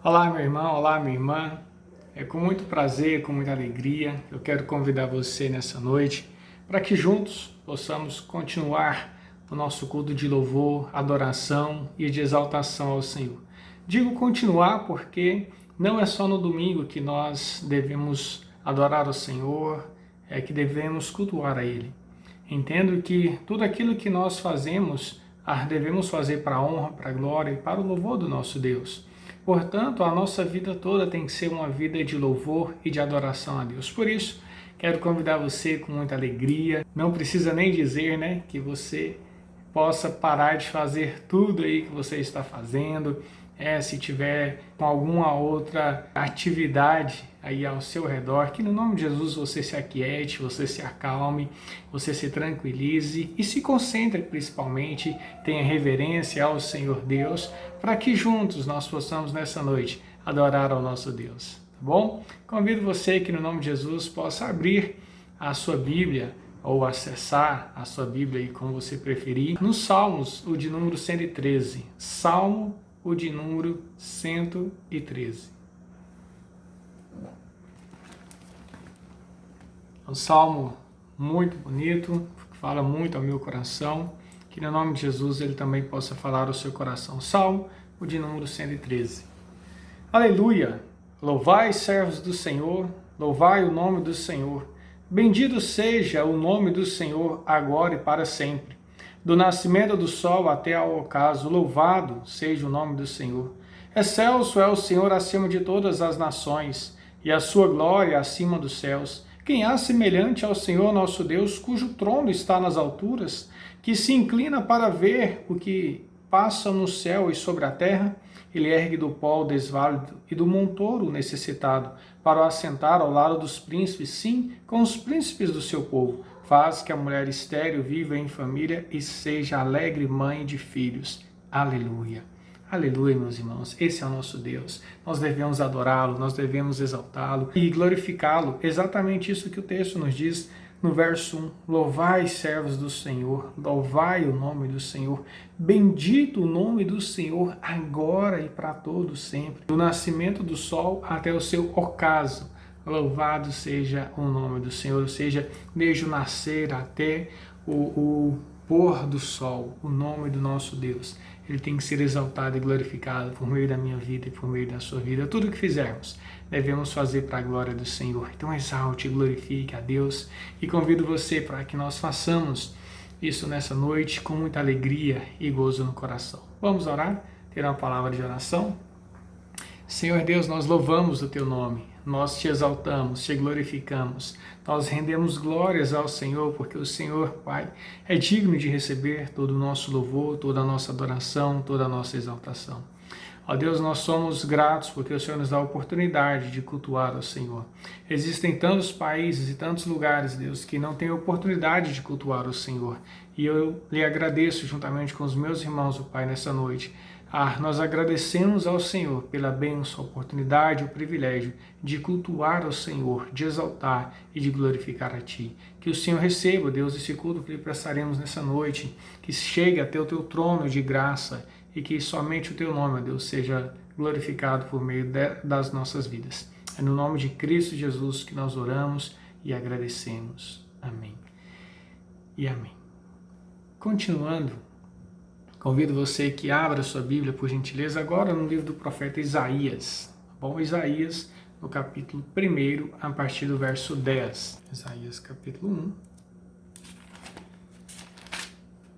Olá, meu irmão, olá, minha irmã. É com muito prazer, com muita alegria, eu quero convidar você nessa noite para que juntos possamos continuar o nosso culto de louvor, adoração e de exaltação ao Senhor. Digo continuar porque não é só no domingo que nós devemos adorar o Senhor, é que devemos cultuar a Ele. Entendo que tudo aquilo que nós fazemos, devemos fazer para a honra, para a glória e para o louvor do nosso Deus. Portanto, a nossa vida toda tem que ser uma vida de louvor e de adoração a Deus. Por isso, quero convidar você com muita alegria. Não precisa nem dizer, que você possa parar de fazer tudo aí que você está fazendo. Se tiver com alguma outra atividade aí ao seu redor, que no nome de Jesus você se aquiete, você se acalme, você se tranquilize e se concentre principalmente, tenha reverência ao Senhor Deus, para que juntos nós possamos nessa noite adorar ao nosso Deus, tá bom? Convido você que no nome de Jesus possa abrir a sua Bíblia ou acessar a sua Bíblia aí como você preferir, nos Salmos, o de número 113, Salmo o de número 113. É um salmo muito bonito, que fala muito ao meu coração, que no nome de Jesus ele também possa falar ao seu coração. Salmo o de número 113. Aleluia! Louvai, servos do Senhor, louvai o nome do Senhor. Bendito seja o nome do Senhor, agora e para sempre. Do nascimento do sol até ao ocaso, louvado seja o nome do Senhor. Excelso é o Senhor acima de todas as nações, e a sua glória acima dos céus. Quem há semelhante ao Senhor nosso Deus, cujo trono está nas alturas, que se inclina para ver o que passa no céu e sobre a terra? Ele ergue do pó o desválido e do montouro o necessitado, para o assentar ao lado dos príncipes, sim, com os príncipes do seu povo. Faz que a mulher estéril viva em família e seja alegre mãe de filhos. Aleluia. Aleluia, meus irmãos. Esse é o nosso Deus. Nós devemos adorá-lo, nós devemos exaltá-lo e glorificá-lo. Exatamente isso que o texto nos diz no verso 1. Louvai, servos do Senhor, louvai o nome do Senhor. Bendito o nome do Senhor, agora e para todo sempre. Do nascimento do sol até o seu ocaso. Louvado seja o nome do Senhor, ou seja, desde o nascer até o pôr do sol, o nome do nosso Deus. Ele tem que ser exaltado e glorificado por meio da minha vida e por meio da sua vida. Tudo o que fizermos, devemos fazer para a glória do Senhor. Então exalte e glorifique a Deus e convido você para que nós façamos isso nessa noite com muita alegria e gozo no coração. Vamos orar? Ter uma palavra de oração? Senhor Deus, nós louvamos o Teu nome, nós Te exaltamos, Te glorificamos, nós rendemos glórias ao Senhor, porque o Senhor, Pai, é digno de receber todo o nosso louvor, toda a nossa adoração, toda a nossa exaltação. Ó Deus, nós somos gratos porque o Senhor nos dá a oportunidade de cultuar ao Senhor. Existem tantos países e tantos lugares, Deus, que não têm oportunidade de cultuar o Senhor. E eu lhe agradeço juntamente com os meus irmãos, o Pai, nessa noite. Nós agradecemos ao Senhor pela bênção, a oportunidade, o privilégio de cultuar ao Senhor, de exaltar e de glorificar a Ti. Que o Senhor receba, Deus, esse culto que lhe prestaremos nessa noite, que chegue até o Teu trono de graça e que somente o Teu nome, Deus, seja glorificado por meio das nossas vidas. É no nome de Cristo Jesus que nós oramos e agradecemos. Amém. E amém. Continuando, convido você que abra sua Bíblia, por gentileza, agora no livro do profeta Isaías. Bom, Isaías, no capítulo 1, a partir do verso 10. Isaías, capítulo 1,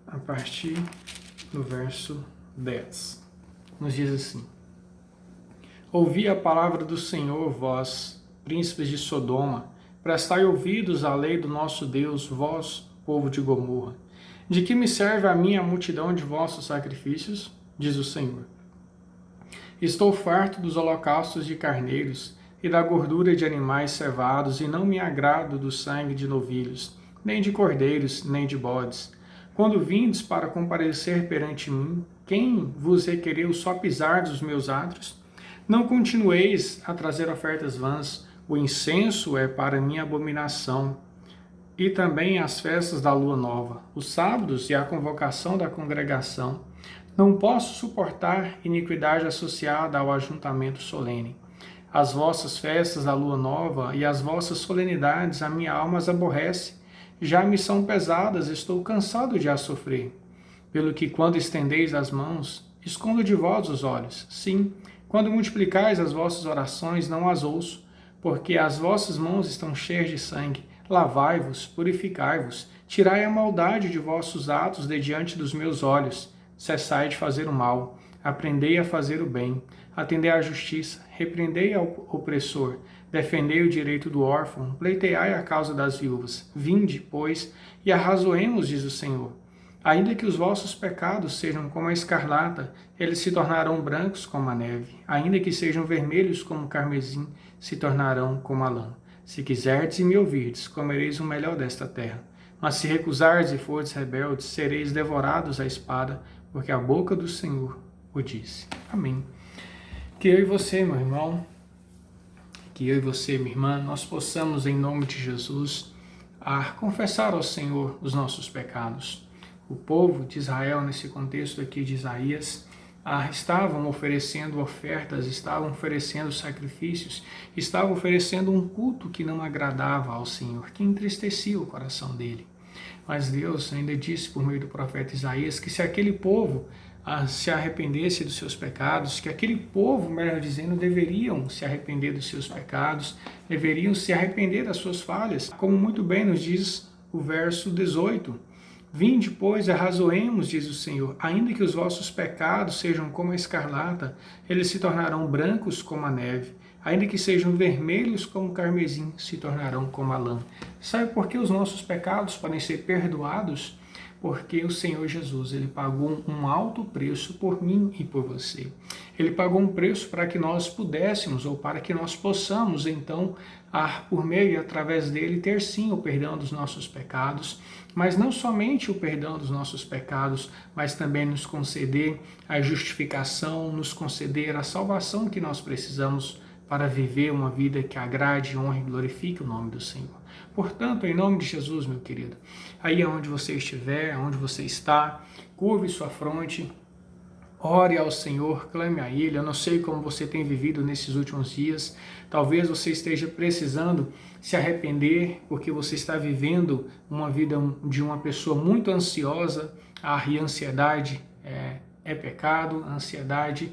a partir do verso 10. Nos diz assim: Ouvi a palavra do Senhor, vós, príncipes de Sodoma, prestai ouvidos à lei do nosso Deus, vós, povo de Gomorra. De que me serve a mim a multidão de vossos sacrifícios? Diz o Senhor. Estou farto dos holocaustos de carneiros e da gordura de animais cevados, e não me agrado do sangue de novilhos, nem de cordeiros, nem de bodes. Quando vindes para comparecer perante mim, quem vos requereu só pisar dos meus átrios? Não continueis a trazer ofertas vãs, o incenso é para minha abominação, e também as festas da lua nova, os sábados e a convocação da congregação. Não posso suportar iniquidade associada ao ajuntamento solene. As vossas festas da lua nova e as vossas solenidades a minha alma as aborrece. Já me são pesadas, estou cansado de as sofrer. Pelo que quando estendeis as mãos, escondo de vós os olhos. Sim, quando multiplicais as vossas orações, não as ouço, porque as vossas mãos estão cheias de sangue. Lavai-vos, purificai-vos, tirai a maldade de vossos atos de diante dos meus olhos. Cessai de fazer o mal, aprendei a fazer o bem, atendei à justiça, repreendei ao opressor, defendei o direito do órfão, pleiteai a causa das viúvas. Vinde, pois, e arrazoemos, diz o Senhor. Ainda que os vossos pecados sejam como a escarlata, eles se tornarão brancos como a neve. Ainda que sejam vermelhos como o carmesim, se tornarão como a lã. Se quiserdes e me ouvirdes, comereis o melhor desta terra. Mas se recusardes e fordes rebeldes, sereis devorados à espada, porque a boca do Senhor o disse. Amém. Que eu e você, meu irmão, que eu e você, minha irmã, nós possamos, em nome de Jesus, confessar ao Senhor os nossos pecados. O povo de Israel, nesse contexto aqui de Isaías, estavam oferecendo ofertas, estavam oferecendo sacrifícios, estavam oferecendo um culto que não agradava ao Senhor, que entristecia o coração dele. Mas Deus ainda disse por meio do profeta Isaías que se aquele povo se arrependesse dos seus pecados, que aquele povo, melhor dizendo, deveriam se arrepender dos seus pecados, deveriam se arrepender das suas falhas, como muito bem nos diz o verso 18. Vinde, pois, e arrazoemos, diz o Senhor, ainda que os vossos pecados sejam como a escarlata, eles se tornarão brancos como a neve. Ainda que sejam vermelhos como o carmesim, se tornarão como a lã. Sabe por que os nossos pecados podem ser perdoados? Porque o Senhor Jesus, ele pagou um alto preço por mim e por você. Ele pagou um preço para que nós pudéssemos, ou para que nós possamos, então, por meio e através dele, ter sim o perdão dos nossos pecados, mas não somente o perdão dos nossos pecados, mas também nos conceder a justificação, nos conceder a salvação que nós precisamos para viver uma vida que agrade, honre e glorifique o nome do Senhor. Portanto, em nome de Jesus, meu querido, aí onde você estiver, onde você está, curve sua fronte, ore ao Senhor, clame a Ele. Eu não sei como você tem vivido nesses últimos dias, talvez você esteja precisando se arrepender porque você está vivendo uma vida de uma pessoa muito ansiosa, e ansiedade é pecado, a ansiedade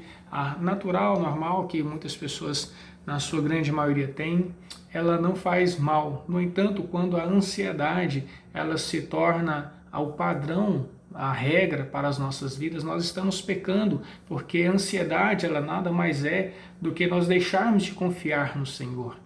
natural, normal, que muitas pessoas, na sua grande maioria, têm, ela não faz mal. No entanto, quando a ansiedade ela se torna o padrão, a regra para as nossas vidas, nós estamos pecando, porque a ansiedade ela nada mais é do que nós deixarmos de confiar no Senhor.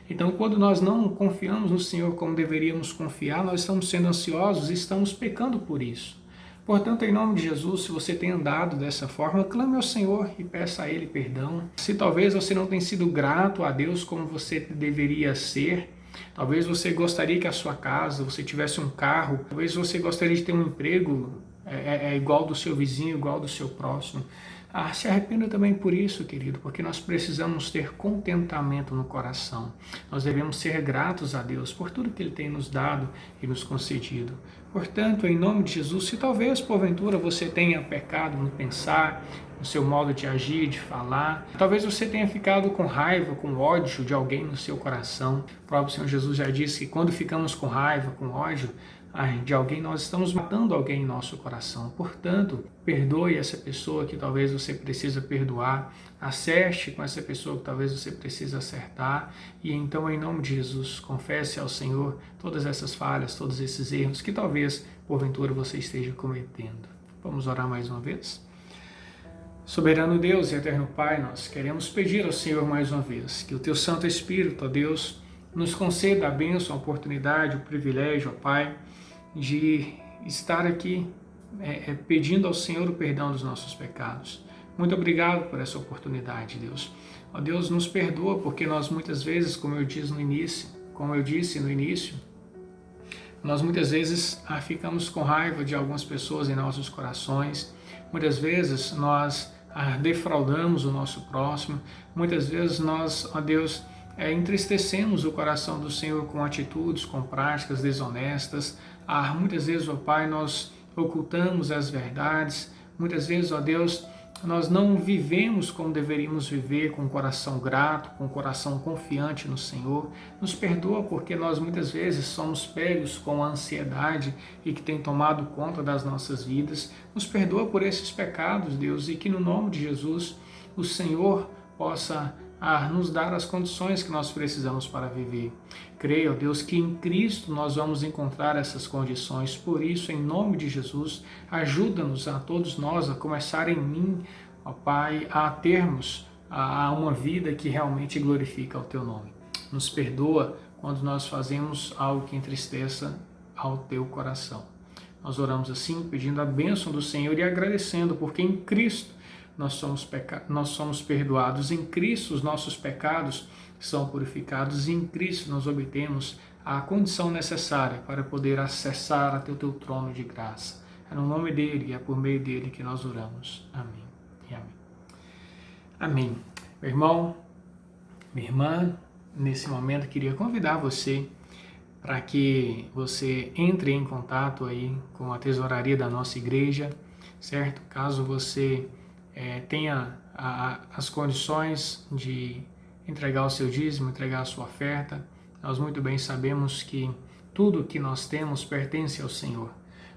Então, quando nós não confiamos no Senhor como deveríamos confiar, nós estamos sendo ansiosos e estamos pecando por isso. Portanto, em nome de Jesus, se você tem andado dessa forma, clame ao Senhor e peça a Ele perdão. Se talvez você não tenha sido grato a Deus como você deveria ser, talvez você gostaria que a sua casa, você tivesse um carro, talvez você gostaria de ter um emprego igual do seu vizinho, igual do seu próximo. Se arrependa também por isso, querido, porque nós precisamos ter contentamento no coração. Nós devemos ser gratos a Deus por tudo que Ele tem nos dado e nos concedido. Portanto, em nome de Jesus, se talvez porventura você tenha pecado no pensar, no seu modo de agir, de falar, talvez você tenha ficado com raiva, com ódio de alguém no seu coração. O próprio Senhor Jesus já disse que quando ficamos com raiva, com ódio de alguém, nós estamos matando alguém em nosso coração. Portanto, perdoe essa pessoa que talvez você precisa perdoar, acerte com essa pessoa que talvez você precisa acertar, e então, em nome de Jesus, confesse ao Senhor todas essas falhas, todos esses erros que talvez, porventura, você esteja cometendo. Vamos orar mais uma vez? Soberano Deus e eterno Pai, nós queremos pedir ao Senhor mais uma vez que o Teu Santo Espírito, ó Deus, nos conceda a bênção, a oportunidade, o privilégio, ó Pai, de estar aqui pedindo ao Senhor o perdão dos nossos pecados. Muito obrigado por essa oportunidade, Deus. Ó Deus, nos perdoa porque nós muitas vezes, como eu disse no início, nós muitas vezes ficamos com raiva de algumas pessoas em nossos corações. Muitas vezes nós defraudamos o nosso próximo. Muitas vezes nós, ó Deus, entristecemos o coração do Senhor com atitudes, com práticas desonestas. Muitas vezes, ó Pai, nós ocultamos as verdades. Muitas vezes, ó Deus, nós não vivemos como deveríamos viver, com o coração grato, com o coração confiante no Senhor. Nos perdoa porque nós muitas vezes somos pegos com a ansiedade e que tem tomado conta das nossas vidas. Nos perdoa por esses pecados, Deus, e que no nome de Jesus o Senhor possa nos dar as condições que nós precisamos para viver. Creio, Deus, que em Cristo nós vamos encontrar essas condições. Por isso, em nome de Jesus, ajuda-nos a todos nós a começar em mim, ó Pai, a termos uma vida que realmente glorifica o Teu nome. Nos perdoa quando nós fazemos algo que entristeça ao Teu coração. Nós oramos assim, pedindo a bênção do Senhor e agradecendo, porque em Cristo nós somos perdoados. Em Cristo os nossos pecados são purificados. E em Cristo nós obtemos a condição necessária para poder acessar até o Teu trono de graça. É no nome dEle e é por meio dEle que nós oramos. Amém e amém. Amém. Meu irmão, minha irmã, nesse momento queria convidar você para que você entre em contato aí com a tesouraria da nossa igreja, certo? Caso você tenha as condições de entregar o seu dízimo, entregar a sua oferta, nós muito bem sabemos que tudo que nós temos pertence ao Senhor.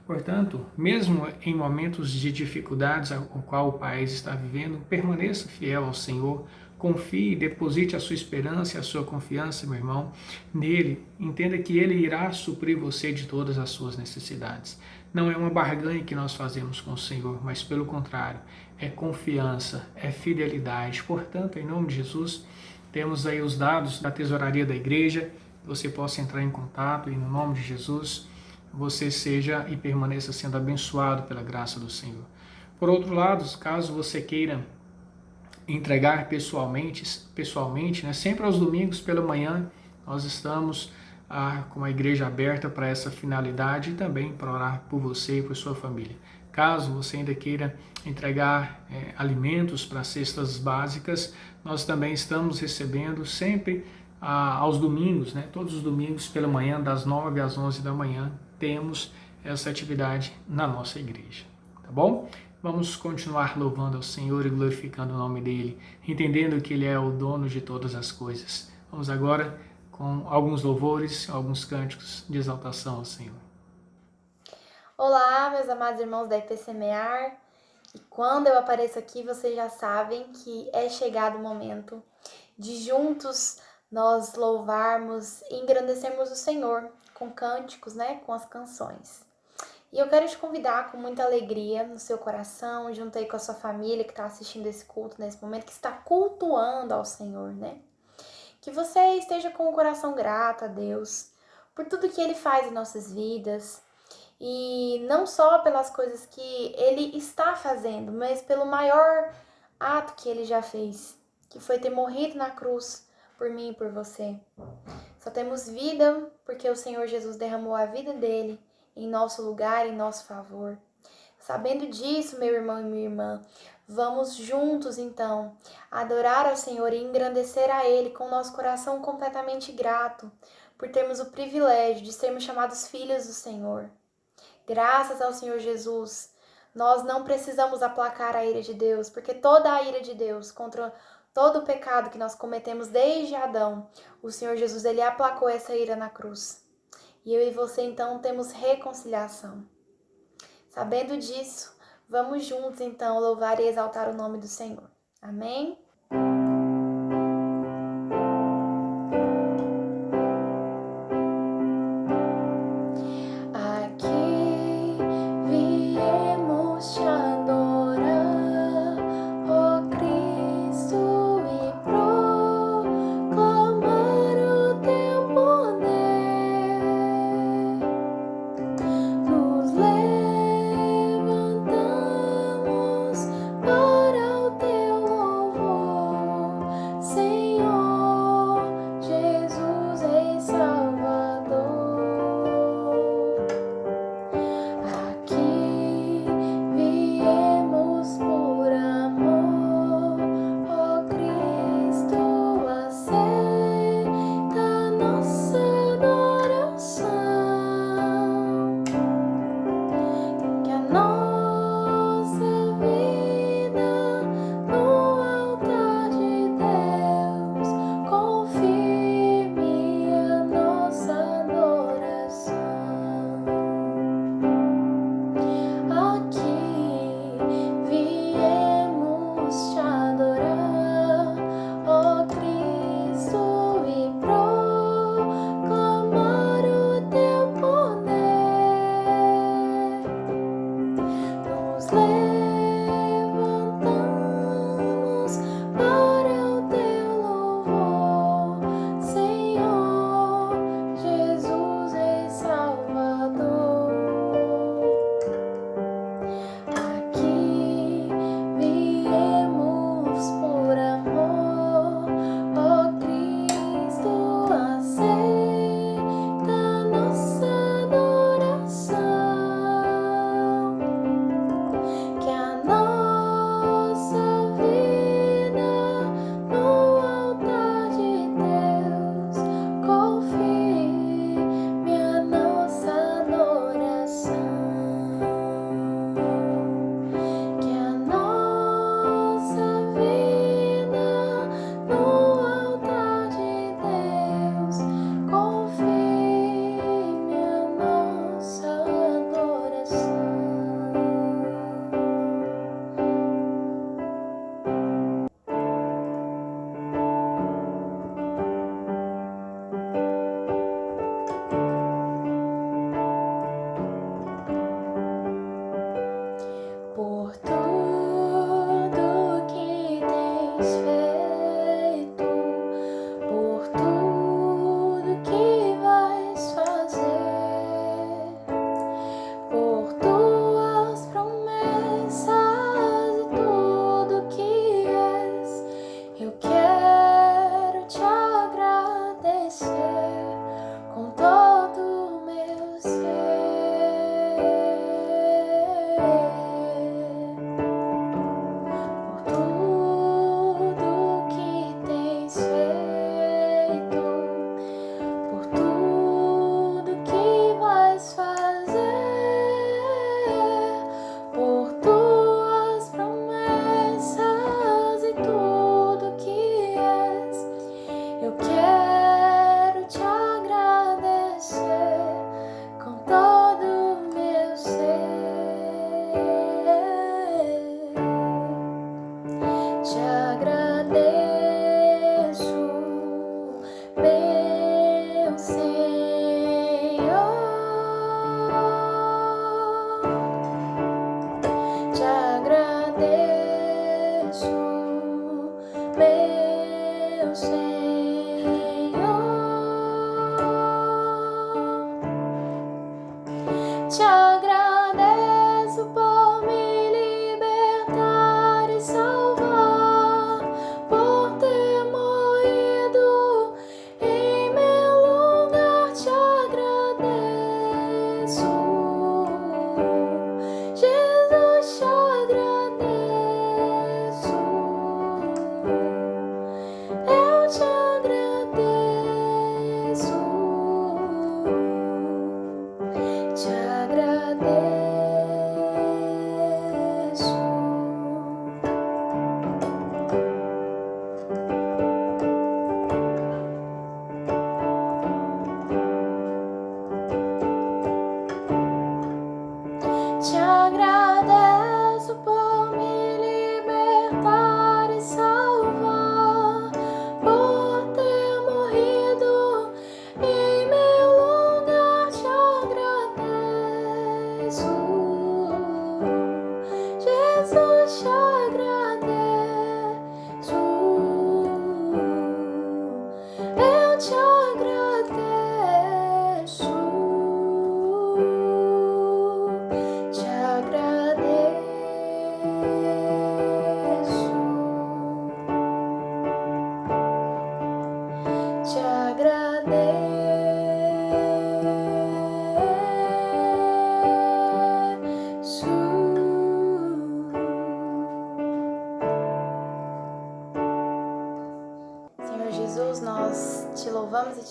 Portanto, mesmo em momentos de dificuldades ao qual o país está vivendo, permaneça fiel ao Senhor, confie, deposite a sua esperança e a sua confiança, meu irmão, nele. Entenda que Ele irá suprir você de todas as suas necessidades. Não é uma barganha que nós fazemos com o Senhor, mas pelo contrário, é confiança, é fidelidade. Portanto, em nome de Jesus, temos aí os dados da tesouraria da igreja, você possa entrar em contato e no nome de Jesus, você seja e permaneça sendo abençoado pela graça do Senhor. Por outro lado, caso você queira entregar pessoalmente, né, sempre aos domingos pela manhã, nós estamos com a igreja aberta para essa finalidade e também para orar por você e por sua família. Caso você ainda queira entregar alimentos para cestas básicas, nós também estamos recebendo sempre aos domingos, né, todos os domingos pela manhã, das 9 às 11 da manhã, temos essa atividade na nossa igreja, tá bom? Vamos continuar louvando ao Senhor e glorificando o nome dEle, entendendo que Ele é o dono de todas as coisas. Vamos agora com alguns louvores, alguns cânticos de exaltação ao Senhor. Olá, meus amados irmãos da IPCMEAR. E quando eu apareço aqui, vocês já sabem que é chegado o momento de juntos nós louvarmos e engrandecermos o Senhor com cânticos, né, com as canções. E eu quero te convidar com muita alegria no seu coração, junto aí com a sua família que está assistindo esse culto nesse momento, que está cultuando ao Senhor, né? Que você esteja com o coração grato a Deus por tudo que Ele faz em nossas vidas. E não só pelas coisas que Ele está fazendo, mas pelo maior ato que Ele já fez, que foi ter morrido na cruz por mim e por você. Só temos vida porque o Senhor Jesus derramou a vida dele em nosso lugar, em nosso favor. Sabendo disso, meu irmão e minha irmã, vamos juntos então adorar ao Senhor e engrandecer a Ele com nosso coração completamente grato por termos o privilégio de sermos chamados filhos do Senhor. Graças ao Senhor Jesus, nós não precisamos aplacar a ira de Deus, porque toda a ira de Deus contra todo o pecado que nós cometemos desde Adão, o Senhor Jesus, Ele aplacou essa ira na cruz. E eu e você, então, temos reconciliação. Sabendo disso, vamos juntos, então, louvar e exaltar o nome do Senhor. Amém?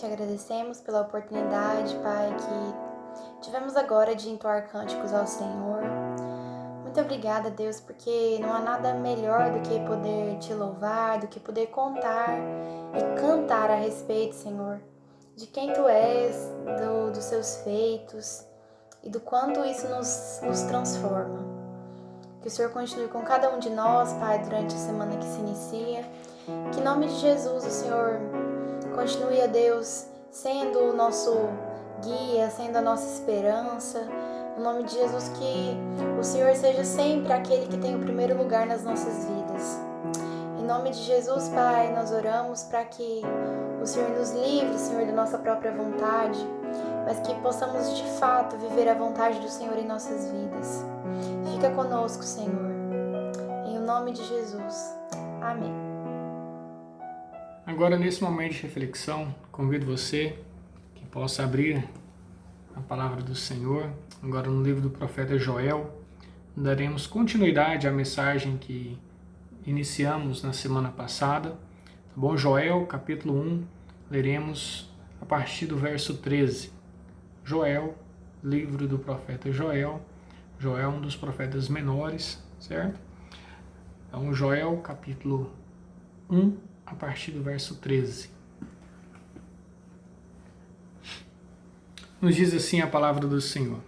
te agradecemos pela oportunidade, Pai, que tivemos agora de entoar cânticos ao Senhor. Muito obrigada, Deus, porque não há nada melhor do que poder te louvar, do que poder contar e cantar a respeito, Senhor, de quem Tu és, dos Seus feitos e do quanto isso nos transforma. Que o Senhor continue com cada um de nós, Pai, durante a semana que se inicia. Que em nome de Jesus o Senhor continue, ó Deus, sendo o nosso guia, sendo a nossa esperança. No nome de Jesus, que o Senhor seja sempre aquele que tem o primeiro lugar nas nossas vidas. Em nome de Jesus, Pai, nós oramos para que o Senhor nos livre, Senhor, da nossa própria vontade, mas que possamos de fato viver a vontade do Senhor em nossas vidas. Fica conosco, Senhor. Em nome de Jesus. Amém. Agora, nesse momento de reflexão, convido você que possa abrir a palavra do Senhor. Agora, no livro do profeta Joel, daremos continuidade à mensagem que iniciamos na semana passada. Tá bom? Joel, capítulo 1, leremos a partir do verso 13. Joel, livro do profeta Joel. Joel é um dos profetas menores, certo? Então, Joel, capítulo 1, a partir do verso 13. Nos diz assim a palavra do Senhor: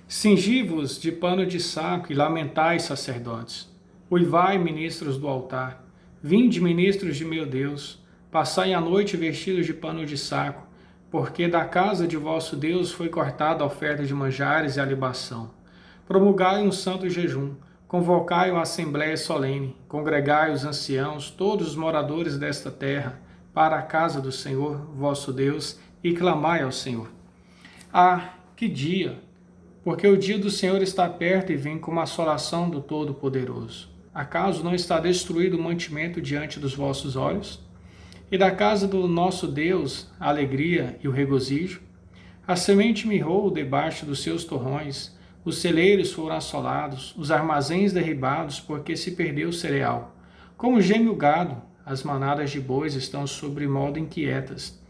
Cingi-vos de pano de saco e lamentai, sacerdotes. Uivai, ministros do altar. Vinde, ministros de meu Deus. Passai a noite vestidos de pano de saco, porque da casa de vosso Deus foi cortada a oferta de manjares e a libação. Promulgai um santo jejum. Convocai uma assembléia solene, congregai os anciãos, todos os moradores desta terra, para a casa do Senhor, vosso Deus, e clamai ao Senhor. Ah, que dia! Porque o dia do Senhor está perto e vem como a assolação do Todo-Poderoso. Acaso não está destruído o mantimento diante dos vossos olhos? E da casa do nosso Deus a alegria e o regozijo? A semente mirrou debaixo dos seus torrões, os celeiros foram assolados, os armazéns derribados, porque se perdeu o cereal. Como geme o gado, as manadas de bois estão sobre modo inquietas,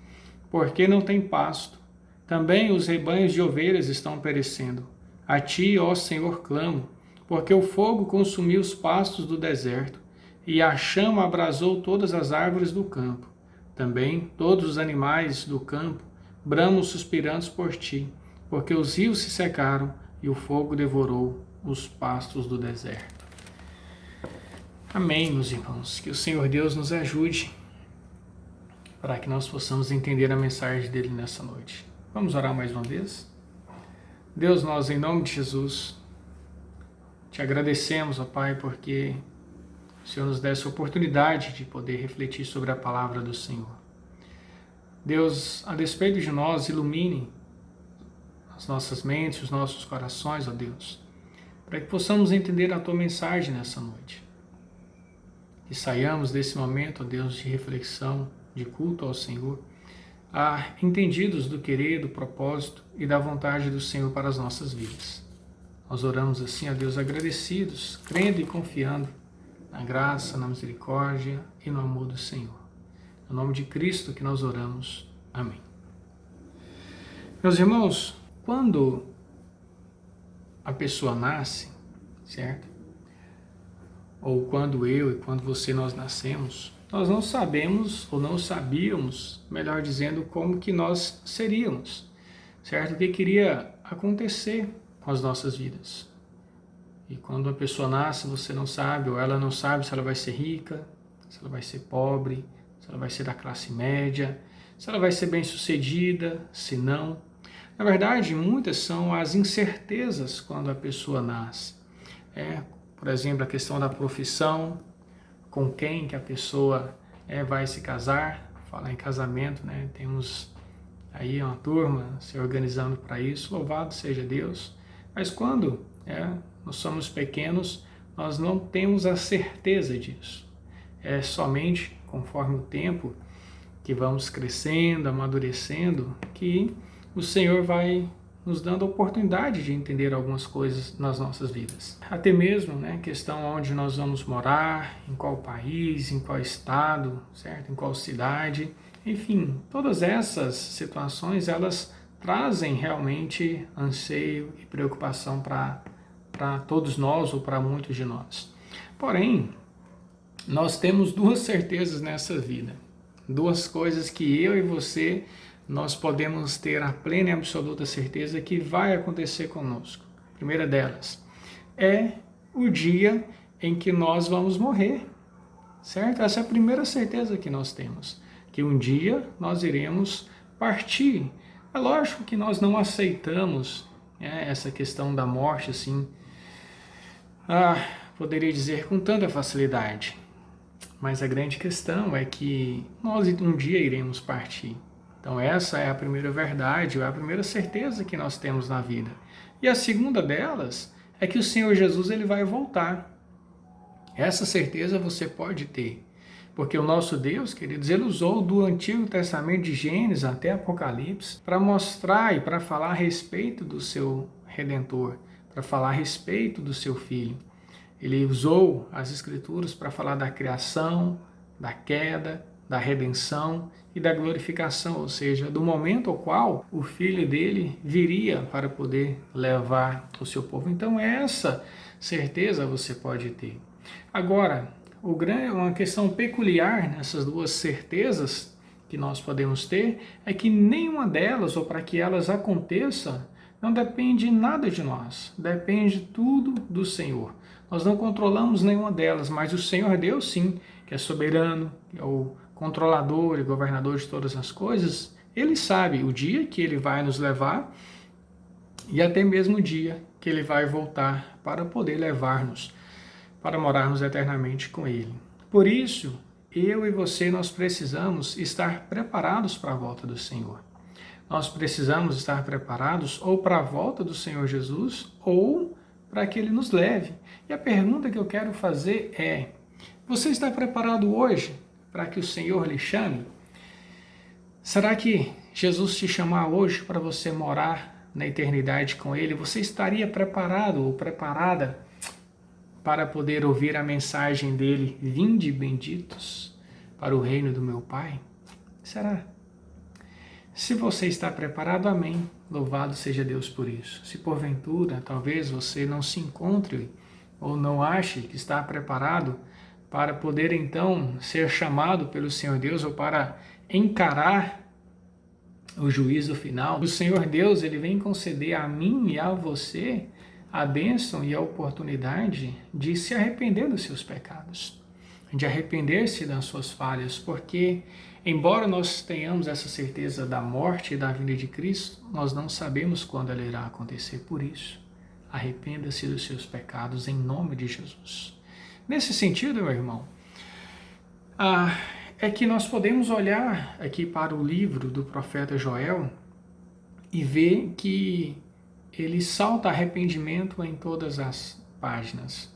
porque não tem pasto. Também os rebanhos de ovelhas estão perecendo. A ti, ó Senhor, clamo, porque o fogo consumiu os pastos do deserto, e a chama abrasou todas as árvores do campo. Também todos os animais do campo bramam suspirantes por ti, porque os rios se secaram, e o fogo devorou os pastos do deserto. Amém, meus irmãos. Que o Senhor Deus nos ajude para que nós possamos entender a mensagem dele nessa noite. Vamos orar mais uma vez? Deus, nós, em nome de Jesus, te agradecemos, ó Pai, porque o Senhor nos dá essa oportunidade de poder refletir sobre a palavra do Senhor. Deus, a despeito de nós, ilumine as nossas mentes, os nossos corações, ó Deus, para que possamos entender a Tua mensagem nessa noite. Que saiamos desse momento, ó Deus, de reflexão, de culto ao Senhor, entendidos do querer, do propósito e da vontade do Senhor para as nossas vidas. Nós oramos assim, ó Deus, agradecidos, crendo e confiando na graça, na misericórdia e no amor do Senhor. No nome de Cristo que nós oramos. Amém. Meus irmãos, quando a pessoa nasce, certo? Ou quando eu e quando você nós nascemos, nós não sabemos ou não sabíamos, melhor dizendo, como que nós seríamos, certo? O que queria acontecer com as nossas vidas. E quando a pessoa nasce, você não sabe, ou ela não sabe se ela vai ser rica, se ela vai ser pobre, se ela vai ser da classe média, se ela vai ser bem-sucedida, se não. Na verdade, muitas são as incertezas quando a pessoa nasce. Por exemplo, a questão da profissão, com quem que a pessoa vai se casar. Falar em casamento, né? Temos aí uma turma se organizando para isso, louvado seja Deus. Mas quando nós somos pequenos, nós não temos a certeza disso. É somente conforme o tempo que vamos crescendo, amadurecendo, que o Senhor vai nos dando a oportunidade de entender algumas coisas nas nossas vidas. Até mesmo, questão onde nós vamos morar, em qual país, em qual estado, certo? Em qual cidade. Enfim, todas essas situações, elas trazem realmente anseio e preocupação para todos nós ou para muitos de nós. Porém, nós temos duas certezas nessa vida, duas coisas que eu e você, nós podemos ter a plena e absoluta certeza que vai acontecer conosco. A primeira delas é o dia em que nós vamos morrer, certo? Essa é a primeira certeza que nós temos, que um dia nós iremos partir. É lógico que nós não aceitamos essa questão da morte assim, poderia dizer com tanta facilidade, mas a grande questão é que nós um dia iremos partir. Então essa é a primeira verdade, é a primeira certeza que nós temos na vida. E a segunda delas é que o Senhor Jesus ele vai voltar. Essa certeza você pode ter, porque o nosso Deus, queridos, ele usou do Antigo Testamento de Gênesis até Apocalipse para mostrar e para falar a respeito do seu Redentor, para falar a respeito do seu Filho. Ele usou as Escrituras para falar da criação, da queda, da redenção e da glorificação, ou seja, do momento ao qual o Filho dele viria para poder levar o seu povo. Então essa certeza você pode ter. Agora, uma questão peculiar nessas duas certezas que nós podemos ter é que nenhuma delas, ou para que elas aconteçam, não depende nada de nós, depende tudo do Senhor. Nós não controlamos nenhuma delas, mas o Senhor Deus sim, que é soberano, que é o controlador e governador de todas as coisas, Ele sabe o dia que Ele vai nos levar e até mesmo o dia que Ele vai voltar para poder levar-nos, para morarmos eternamente com Ele. Por isso, eu e você, nós precisamos estar preparados para a volta do Senhor. Nós precisamos estar preparados ou para a volta do Senhor Jesus ou para que Ele nos leve. E a pergunta que eu quero fazer é: você está preparado hoje para que o Senhor lhe chame? Será que Jesus te chamar hoje para você morar na eternidade com Ele, você estaria preparado ou preparada para poder ouvir a mensagem dele: vinde benditos para o reino do meu Pai? Será? Se você está preparado, amém. Louvado seja Deus por isso. Se porventura, talvez você não se encontre ou não ache que está preparado para poder então ser chamado pelo Senhor Deus ou para encarar o juízo final, o Senhor Deus ele vem conceder a mim e a você a bênção e a oportunidade de se arrepender dos seus pecados, de arrepender-se das suas falhas, porque embora nós tenhamos essa certeza da morte e da vinda de Cristo, nós não sabemos quando ela irá acontecer. Por isso, arrependa-se dos seus pecados em nome de Jesus. Nesse sentido, meu irmão, é que nós podemos olhar aqui para o livro do profeta Joel e ver que ele salta arrependimento em todas as páginas,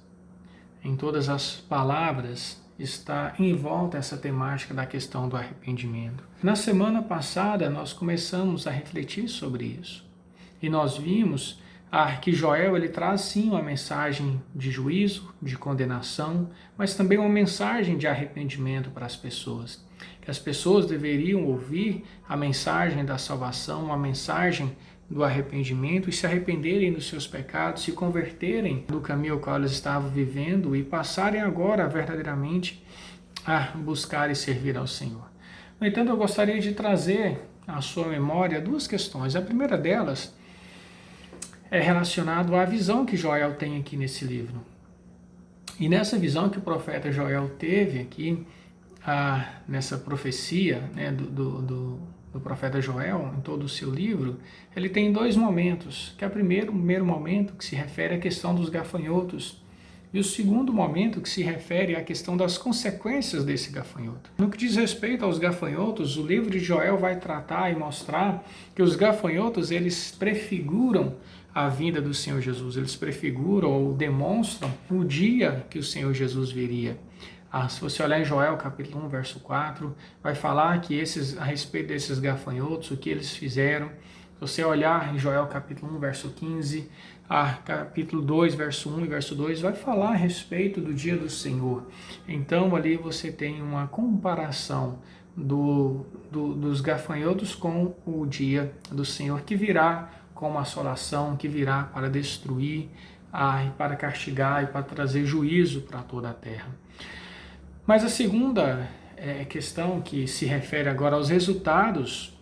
em todas as palavras. Está em volta essa temática da questão do arrependimento. Na semana passada nós começamos a refletir sobre isso e nós vimos que Joel ele traz sim uma mensagem de juízo, de condenação, mas também uma mensagem de arrependimento para as pessoas, que as pessoas deveriam ouvir a mensagem da salvação, uma mensagem do arrependimento e se arrependerem dos seus pecados, se converterem do caminho ao qual eles estavam vivendo e passarem agora verdadeiramente a buscar e servir ao Senhor. No entanto, eu gostaria de trazer à sua memória duas questões. A primeira delas é relacionada à visão que Joel tem aqui nesse livro. E nessa visão que o profeta Joel teve aqui, nessa profecia do profeta Joel, em todo o seu livro, ele tem dois momentos, que é o primeiro momento que se refere à questão dos gafanhotos, e o segundo momento que se refere à questão das consequências desse gafanhoto. No que diz respeito aos gafanhotos, o livro de Joel vai tratar e mostrar que os gafanhotos, eles prefiguram a vinda do Senhor Jesus, eles prefiguram ou demonstram o dia que o Senhor Jesus viria. Se você olhar em Joel capítulo 1, verso 4, vai falar que a respeito desses gafanhotos, o que eles fizeram. Se você olhar em Joel capítulo 1, verso 15, capítulo 2, verso 1 e verso 2, vai falar a respeito do dia do Senhor. Então ali você tem uma comparação dos gafanhotos com o dia do Senhor, que virá com uma assolação, que virá para destruir, e para castigar e para trazer juízo para toda a terra. Mas a segunda questão, que se refere agora aos resultados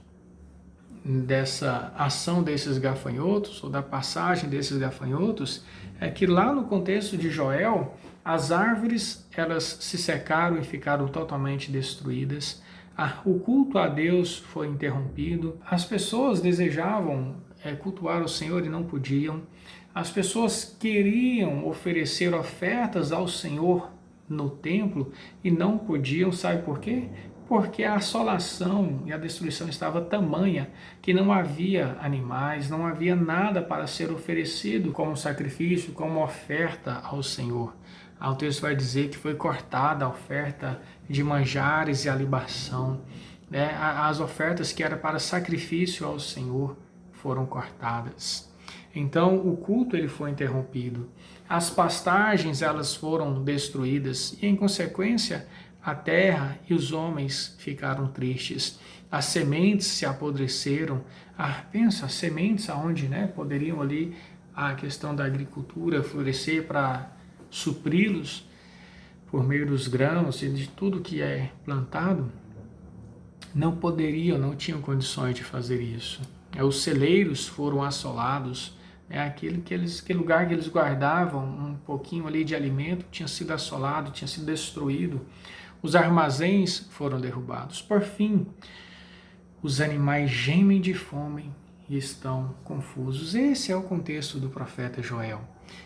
dessa ação desses gafanhotos, ou da passagem desses gafanhotos, é que lá no contexto de Joel, as árvores elas se secaram e ficaram totalmente destruídas, o culto a Deus foi interrompido, as pessoas desejavam cultuar o Senhor e não podiam, as pessoas queriam oferecer ofertas ao Senhor no templo e não podiam, sabe por quê? Porque a assolação e a destruição estava tamanha que não havia animais, não havia nada para ser oferecido como sacrifício, como oferta ao Senhor. O texto vai dizer que foi cortada a oferta de manjares e a libação, né? As ofertas que eram para sacrifício ao Senhor foram cortadas. Então o culto ele foi interrompido. As pastagens elas foram destruídas e, em consequência, a terra e os homens ficaram tristes. As sementes se apodreceram. Pensa, as sementes aonde, né, poderiam ali a questão da agricultura florescer para supri-los por meio dos grãos e de tudo que é plantado, não poderiam, não tinham condições de fazer isso. Os celeiros foram assolados, aquele lugar que eles guardavam um pouquinho ali de alimento tinha sido assolado, tinha sido destruído. Os armazéns foram derrubados. Por fim, os animais gemem de fome e estão confusos. Esse é o contexto do profeta Joel.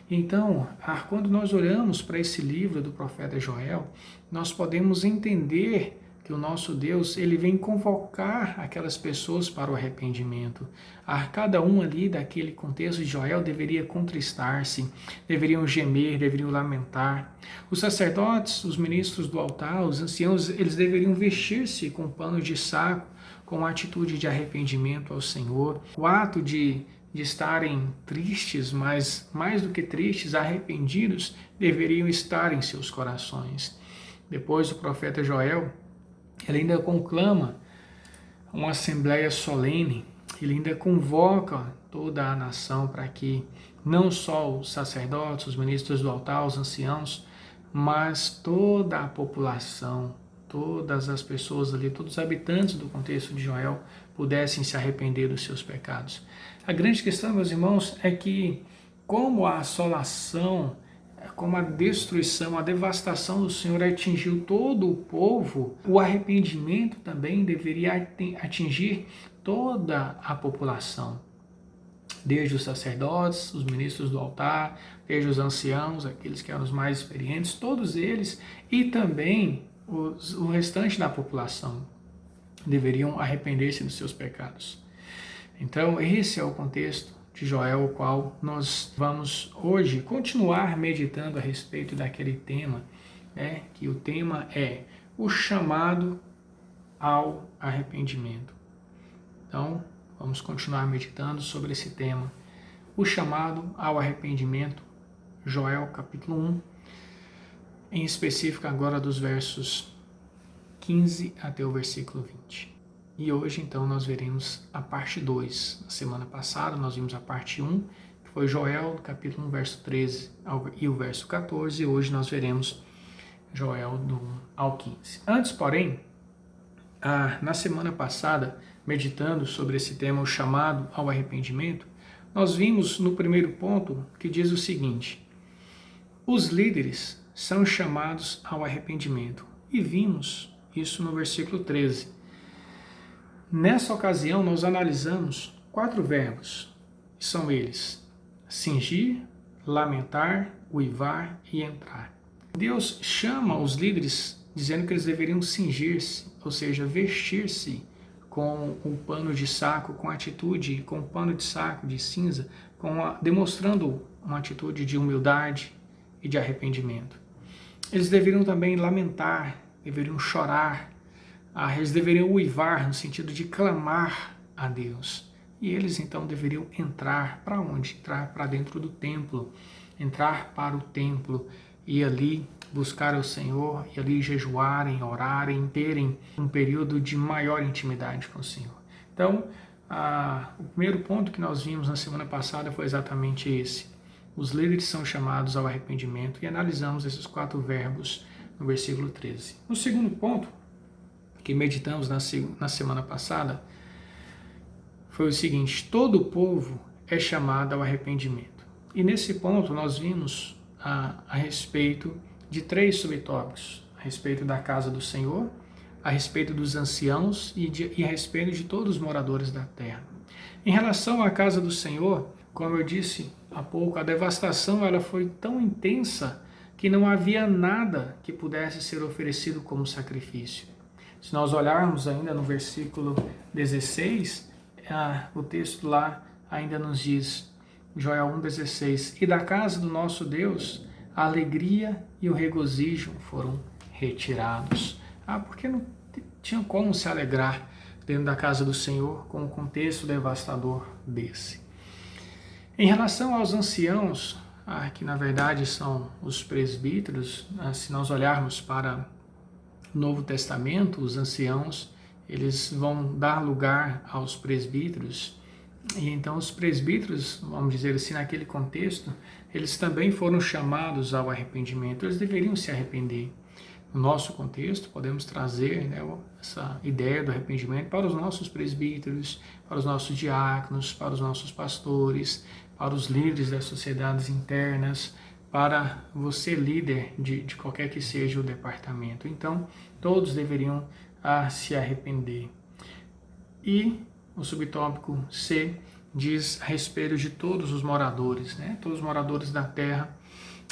Então, quando nós olhamos para esse livro do profeta Joel, nós podemos entender que o nosso Deus, ele vem convocar aquelas pessoas para o arrependimento. Cada um ali daquele contexto de Joel deveria contristar-se, deveriam gemer, deveriam lamentar. Os sacerdotes, os ministros do altar, os anciãos, eles deveriam vestir-se com pano de saco, com a atitude de arrependimento ao Senhor. O ato de estarem tristes, mas mais do que tristes, arrependidos, deveriam estar em seus corações. Depois o profeta Joel, ele ainda conclama uma assembleia solene, ele ainda convoca toda a nação para que não só os sacerdotes, os ministros do altar, os anciãos, mas toda a população, todas as pessoas ali, todos os habitantes do contexto de Joel pudessem se arrepender dos seus pecados. A grande questão, meus irmãos, é que como a assolação, como a destruição, a devastação do Senhor atingiu todo o povo, o arrependimento também deveria atingir toda a população. Desde os sacerdotes, os ministros do altar, desde os anciãos, aqueles que eram os mais experientes, todos eles, e também o restante da população deveriam arrepender-se dos seus pecados. Então, esse é o contexto de Joel, o qual nós vamos hoje continuar meditando a respeito daquele tema, que o tema é o chamado ao arrependimento. Então, vamos continuar meditando sobre esse tema, o chamado ao arrependimento, Joel capítulo 1, em específico agora dos versos 15 até o versículo 20. E hoje, então, nós veremos a parte 2. Na semana passada, nós vimos a parte 1, que foi Joel, capítulo 1, verso 13 e o verso 14. E hoje nós veremos Joel do 1 ao 15. Antes, porém, na semana passada, meditando sobre esse tema, o chamado ao arrependimento, nós vimos no primeiro ponto que diz o seguinte: os líderes são chamados ao arrependimento. E vimos isso no versículo 13. Nessa ocasião, nós analisamos 4 verbos, que são eles: cingir, lamentar, uivar e entrar. Deus chama os líderes dizendo que eles deveriam cingir-se, ou seja, vestir-se com um pano de saco, com atitude, com um pano de saco de cinza, demonstrando uma atitude de humildade e de arrependimento. Eles deveriam também lamentar, deveriam chorar, eles deveriam uivar no sentido de clamar a Deus. E eles então deveriam entrar para onde? Entrar para dentro do templo, entrar para o templo ir ali buscar o Senhor, e ali jejuarem, orarem, terem um período de maior intimidade com o Senhor. Então, o primeiro ponto que nós vimos na semana passada foi exatamente esse. Os líderes são chamados ao arrependimento, e analisamos esses 4 verbos no versículo 13. O segundo ponto que meditamos na semana passada foi o seguinte: todo o povo é chamado ao arrependimento. E nesse ponto nós vimos a respeito de 3 subtópicos: a respeito da casa do Senhor, a respeito dos anciãos e a respeito de todos os moradores da terra. Em relação à casa do Senhor, como eu disse há pouco, a devastação ela foi tão intensa que não havia nada que pudesse ser oferecido como sacrifício. Se nós olharmos ainda no versículo 16, o texto lá ainda nos diz, Joel 1,16, e da casa do nosso Deus a alegria e o regozijo foram retirados. Porque não tinha como se alegrar dentro da casa do Senhor com um contexto devastador desse. Em relação aos anciãos, que na verdade são os presbíteros, se nós olharmos para o Novo Testamento, os anciãos, eles vão dar lugar aos presbíteros, e então os presbíteros, vamos dizer assim, naquele contexto, eles também foram chamados ao arrependimento, eles deveriam se arrepender. No nosso contexto, podemos trazer essa ideia do arrependimento para os nossos presbíteros, para os nossos diáconos, para os nossos pastores, para os líderes das sociedades internas, para você, líder de qualquer que seja o departamento. Então, todos deveriam se arrepender. E o subtópico C diz a respeito de todos os moradores, todos os moradores da terra.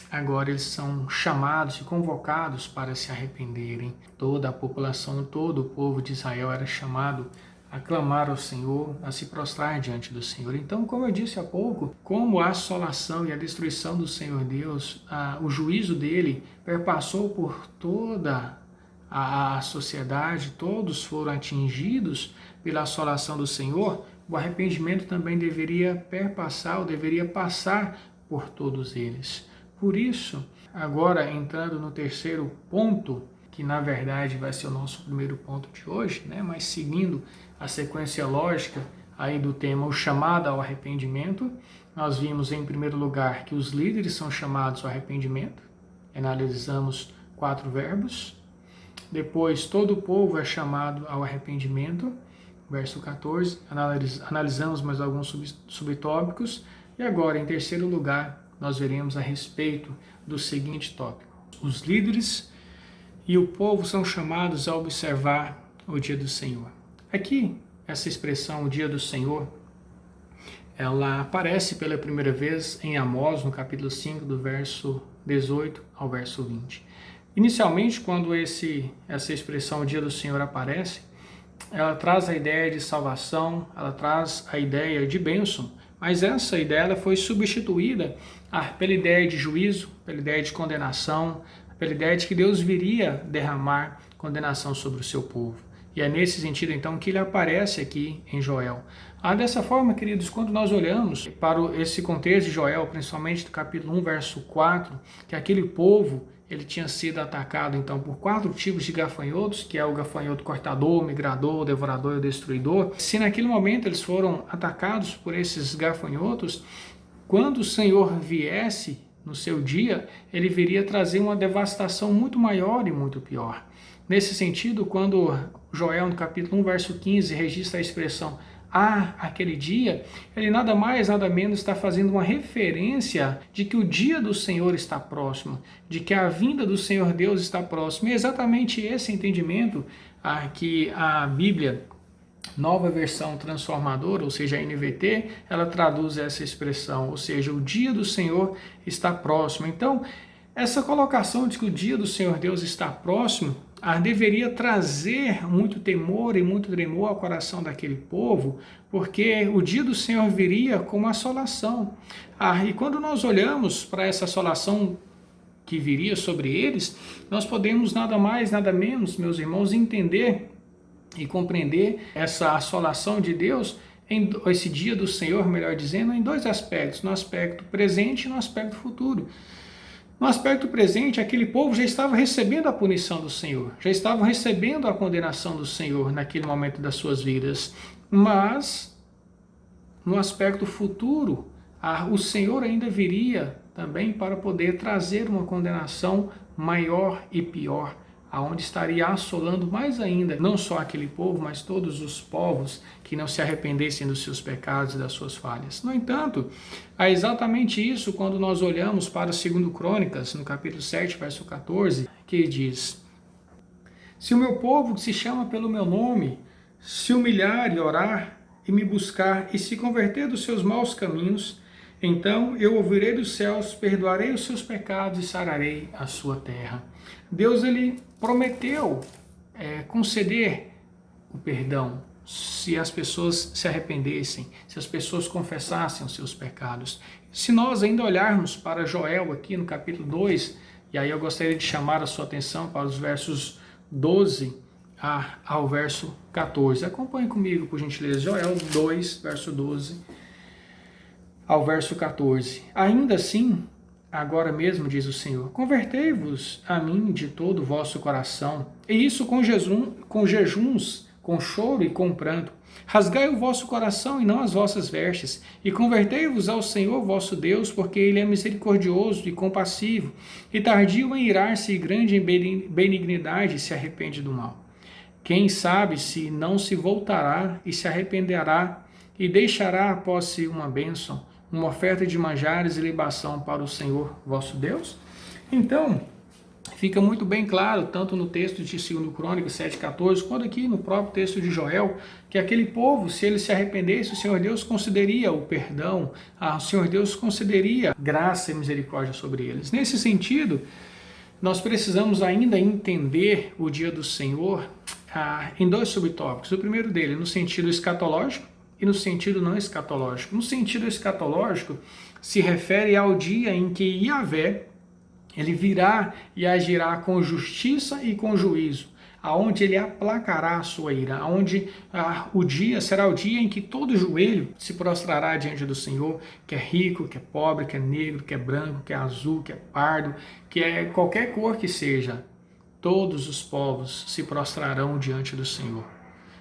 Agora eles são chamados e convocados para se arrependerem. Toda a população, todo o povo de Israel era chamado a clamar ao Senhor, a se prostrar diante do Senhor. Então, como eu disse há pouco, como a assolação e a destruição do Senhor Deus, o juízo dele perpassou por toda a sociedade, todos foram atingidos pela assolação do Senhor, o arrependimento também deveria perpassar, ou deveria passar por todos eles. Por isso, agora entrando no terceiro ponto, que na verdade vai ser o nosso primeiro ponto de hoje, mas seguindo a sequência lógica aí do tema, o chamado ao arrependimento, nós vimos em primeiro lugar que os líderes são chamados ao arrependimento, analisamos 4 verbos. Depois, todo o povo é chamado ao arrependimento, verso 14, analisamos mais alguns subtópicos, e agora, em terceiro lugar, nós veremos a respeito do seguinte tópico: os líderes e o povo são chamados a observar o dia do Senhor. Aqui, essa expressão, o dia do Senhor, ela aparece pela primeira vez em Amós, no capítulo 5, do verso 18 ao verso 20. Inicialmente, quando essa expressão, o dia do Senhor, aparece, ela traz a ideia de salvação, ela traz a ideia de bênção, mas essa ideia ela foi substituída pela ideia de juízo, pela ideia de condenação, pela ideia de que Deus viria derramar condenação sobre o seu povo. E é nesse sentido, então, que ele aparece aqui em Joel. Dessa forma, queridos, quando nós olhamos para esse contexto de Joel, principalmente do capítulo 1, verso 4, que aquele povo ele tinha sido atacado, então, por 4 tipos de gafanhotos, que é o gafanhoto cortador, migrador, devorador e o destruidor. Se naquele momento eles foram atacados por esses gafanhotos, quando o Senhor viesse no seu dia, ele viria trazer uma devastação muito maior e muito pior. Nesse sentido, quando Joel, no capítulo 1, verso 15, registra a expressão aquele dia, ele nada mais, nada menos está fazendo uma referência de que o dia do Senhor está próximo, de que a vinda do Senhor Deus está próximo. E é exatamente esse entendimento que a Bíblia, Nova Versão Transformadora, ou seja, a NVT, ela traduz essa expressão, ou seja, o dia do Senhor está próximo. Então, essa colocação de que o dia do Senhor Deus está próximo, deveria trazer muito temor e muito tremor ao coração daquele povo, porque o dia do Senhor viria com uma assolação. E quando nós olhamos para essa assolação que viria sobre eles, nós podemos nada mais, nada menos, meus irmãos, entender e compreender essa assolação de Deus, esse dia do Senhor, melhor dizendo, em 2 aspectos, no aspecto presente e no aspecto futuro. No aspecto presente, aquele povo já estava recebendo a punição do Senhor, já estavam recebendo a condenação do Senhor naquele momento das suas vidas. Mas, no aspecto futuro, o Senhor ainda viria também para poder trazer uma condenação maior e pior, aonde estaria assolando mais ainda, não só aquele povo, mas todos os povos que não se arrependessem dos seus pecados e das suas falhas. No entanto, é exatamente isso quando nós olhamos para o 2 Crônicas, no capítulo 7, verso 14, que diz: se o meu povo, que se chama pelo meu nome, se humilhar e orar, e me buscar, e se converter dos seus maus caminhos, então eu ouvirei dos céus, perdoarei os seus pecados e sararei a sua terra. Deus, ele prometeu conceder o perdão se as pessoas se arrependessem, se as pessoas confessassem os seus pecados. Se nós ainda olharmos para Joel aqui no capítulo 2, e aí eu gostaria de chamar a sua atenção para os versos 12 ao verso 14. Acompanhe comigo, por gentileza, Joel 2, verso 12 ao verso 14. Ainda assim, agora mesmo, diz o Senhor, convertei-vos a mim de todo o vosso coração, e isso com jejuns, com choro e com pranto. Rasgai o vosso coração e não as vossas vestes, e convertei-vos ao Senhor vosso Deus, porque Ele é misericordioso e compassivo, e tardio em irar-se e grande em benignidade, e se arrepende do mal. Quem sabe se não se voltará e se arrependerá, e deixará após si uma bênção, uma oferta de manjares e libação para o Senhor vosso Deus? Então, fica muito bem claro, tanto no texto de 2 Crônicas 7,14, quanto aqui no próprio texto de Joel, que aquele povo, se ele se arrependesse, o Senhor Deus concederia o perdão, o Senhor Deus concederia graça e misericórdia sobre eles. Nesse sentido, nós precisamos ainda entender o dia do Senhor em dois subtópicos. O primeiro dele, no sentido escatológico, e no sentido não escatológico. No sentido escatológico, se refere ao dia em que Yahvé, ele virá e agirá com justiça e com juízo, aonde ele aplacará a sua ira, aonde o dia será o dia em que todo joelho se prostrará diante do Senhor, que é rico, que é pobre, que é negro, que é branco, que é azul, que é pardo, que é qualquer cor que seja, todos os povos se prostrarão diante do Senhor.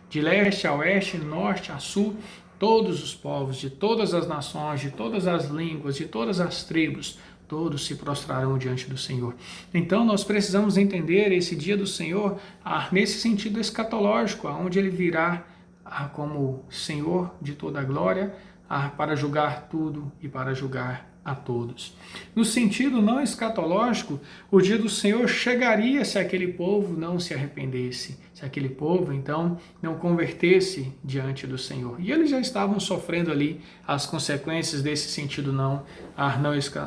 De leste a oeste, norte a sul, todos os povos, de todas as nações, de todas as línguas, de todas as tribos, todos se prostrarão diante do Senhor. Então nós precisamos entender esse dia do Senhor nesse sentido escatológico, onde ele virá como Senhor de toda a glória, para julgar tudo e para julgar a todos. No sentido não escatológico, o dia do Senhor chegaria se aquele povo não se arrependesse, se aquele povo então não convertesse diante do Senhor. E eles já estavam sofrendo ali as consequências desse sentido não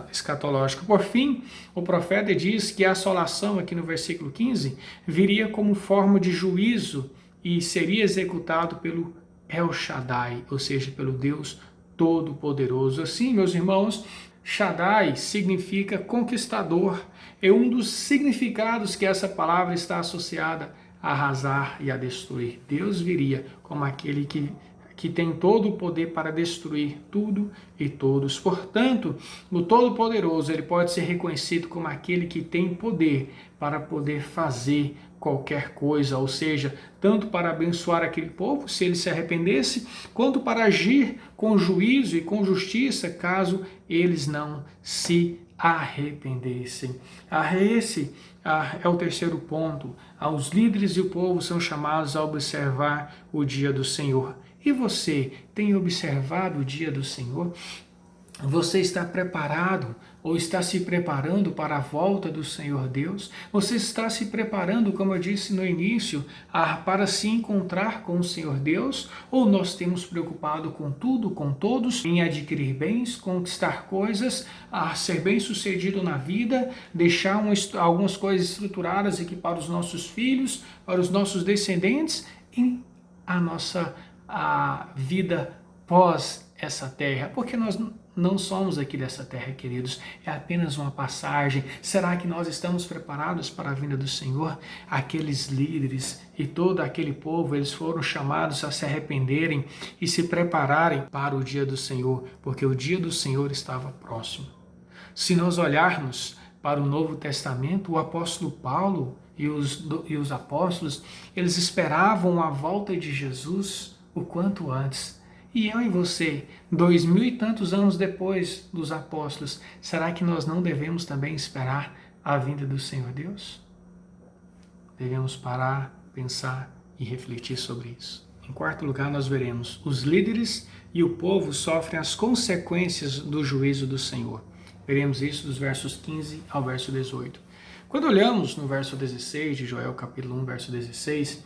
escatológico. Por fim, o profeta diz que a assolação aqui no versículo 15 viria como forma de juízo e seria executado pelo El Shaddai, ou seja, pelo Deus Todo-Poderoso. Assim, meus irmãos, Shaddai significa conquistador. É um dos significados que essa palavra está associada a arrasar e a destruir. Deus viria como aquele que tem todo o poder para destruir tudo e todos. Portanto, o Todo-Poderoso, ele pode ser reconhecido como aquele que tem poder para poder fazer qualquer coisa, ou seja, tanto para abençoar aquele povo, se ele se arrependesse, quanto para agir com juízo e com justiça, caso eles não se arrependessem. Esse é o terceiro ponto. Os líderes e o povo são chamados a observar o dia do Senhor. E você tem observado o dia do Senhor? Você está preparado ou está se preparando para a volta do Senhor Deus? Você está se preparando, como eu disse no início, para se encontrar com o Senhor Deus? Ou nós temos preocupado com tudo, com todos, em adquirir bens, conquistar coisas, ser bem-sucedido na vida, deixar algumas coisas estruturadas aqui para os nossos filhos, para os nossos descendentes e a nossa vida pós essa terra? Porque nós não somos aqui dessa terra, queridos, é apenas uma passagem. Será que nós estamos preparados para a vinda do Senhor? Aqueles líderes e todo aquele povo, eles foram chamados a se arrependerem e se prepararem para o dia do Senhor, porque o dia do Senhor estava próximo. Se nós olharmos para o Novo Testamento, o apóstolo Paulo e os apóstolos, eles esperavam a volta de Jesus o quanto antes. E eu e você, 2000 e tantos anos depois dos apóstolos, será que nós não devemos também esperar a vinda do Senhor Deus? Devemos parar, pensar e refletir sobre isso. Em quarto lugar, nós veremos: os líderes e o povo sofrem as consequências do juízo do Senhor. Veremos isso dos versos 15 ao verso 18. Quando olhamos no verso 16 de Joel, capítulo 1, verso 16,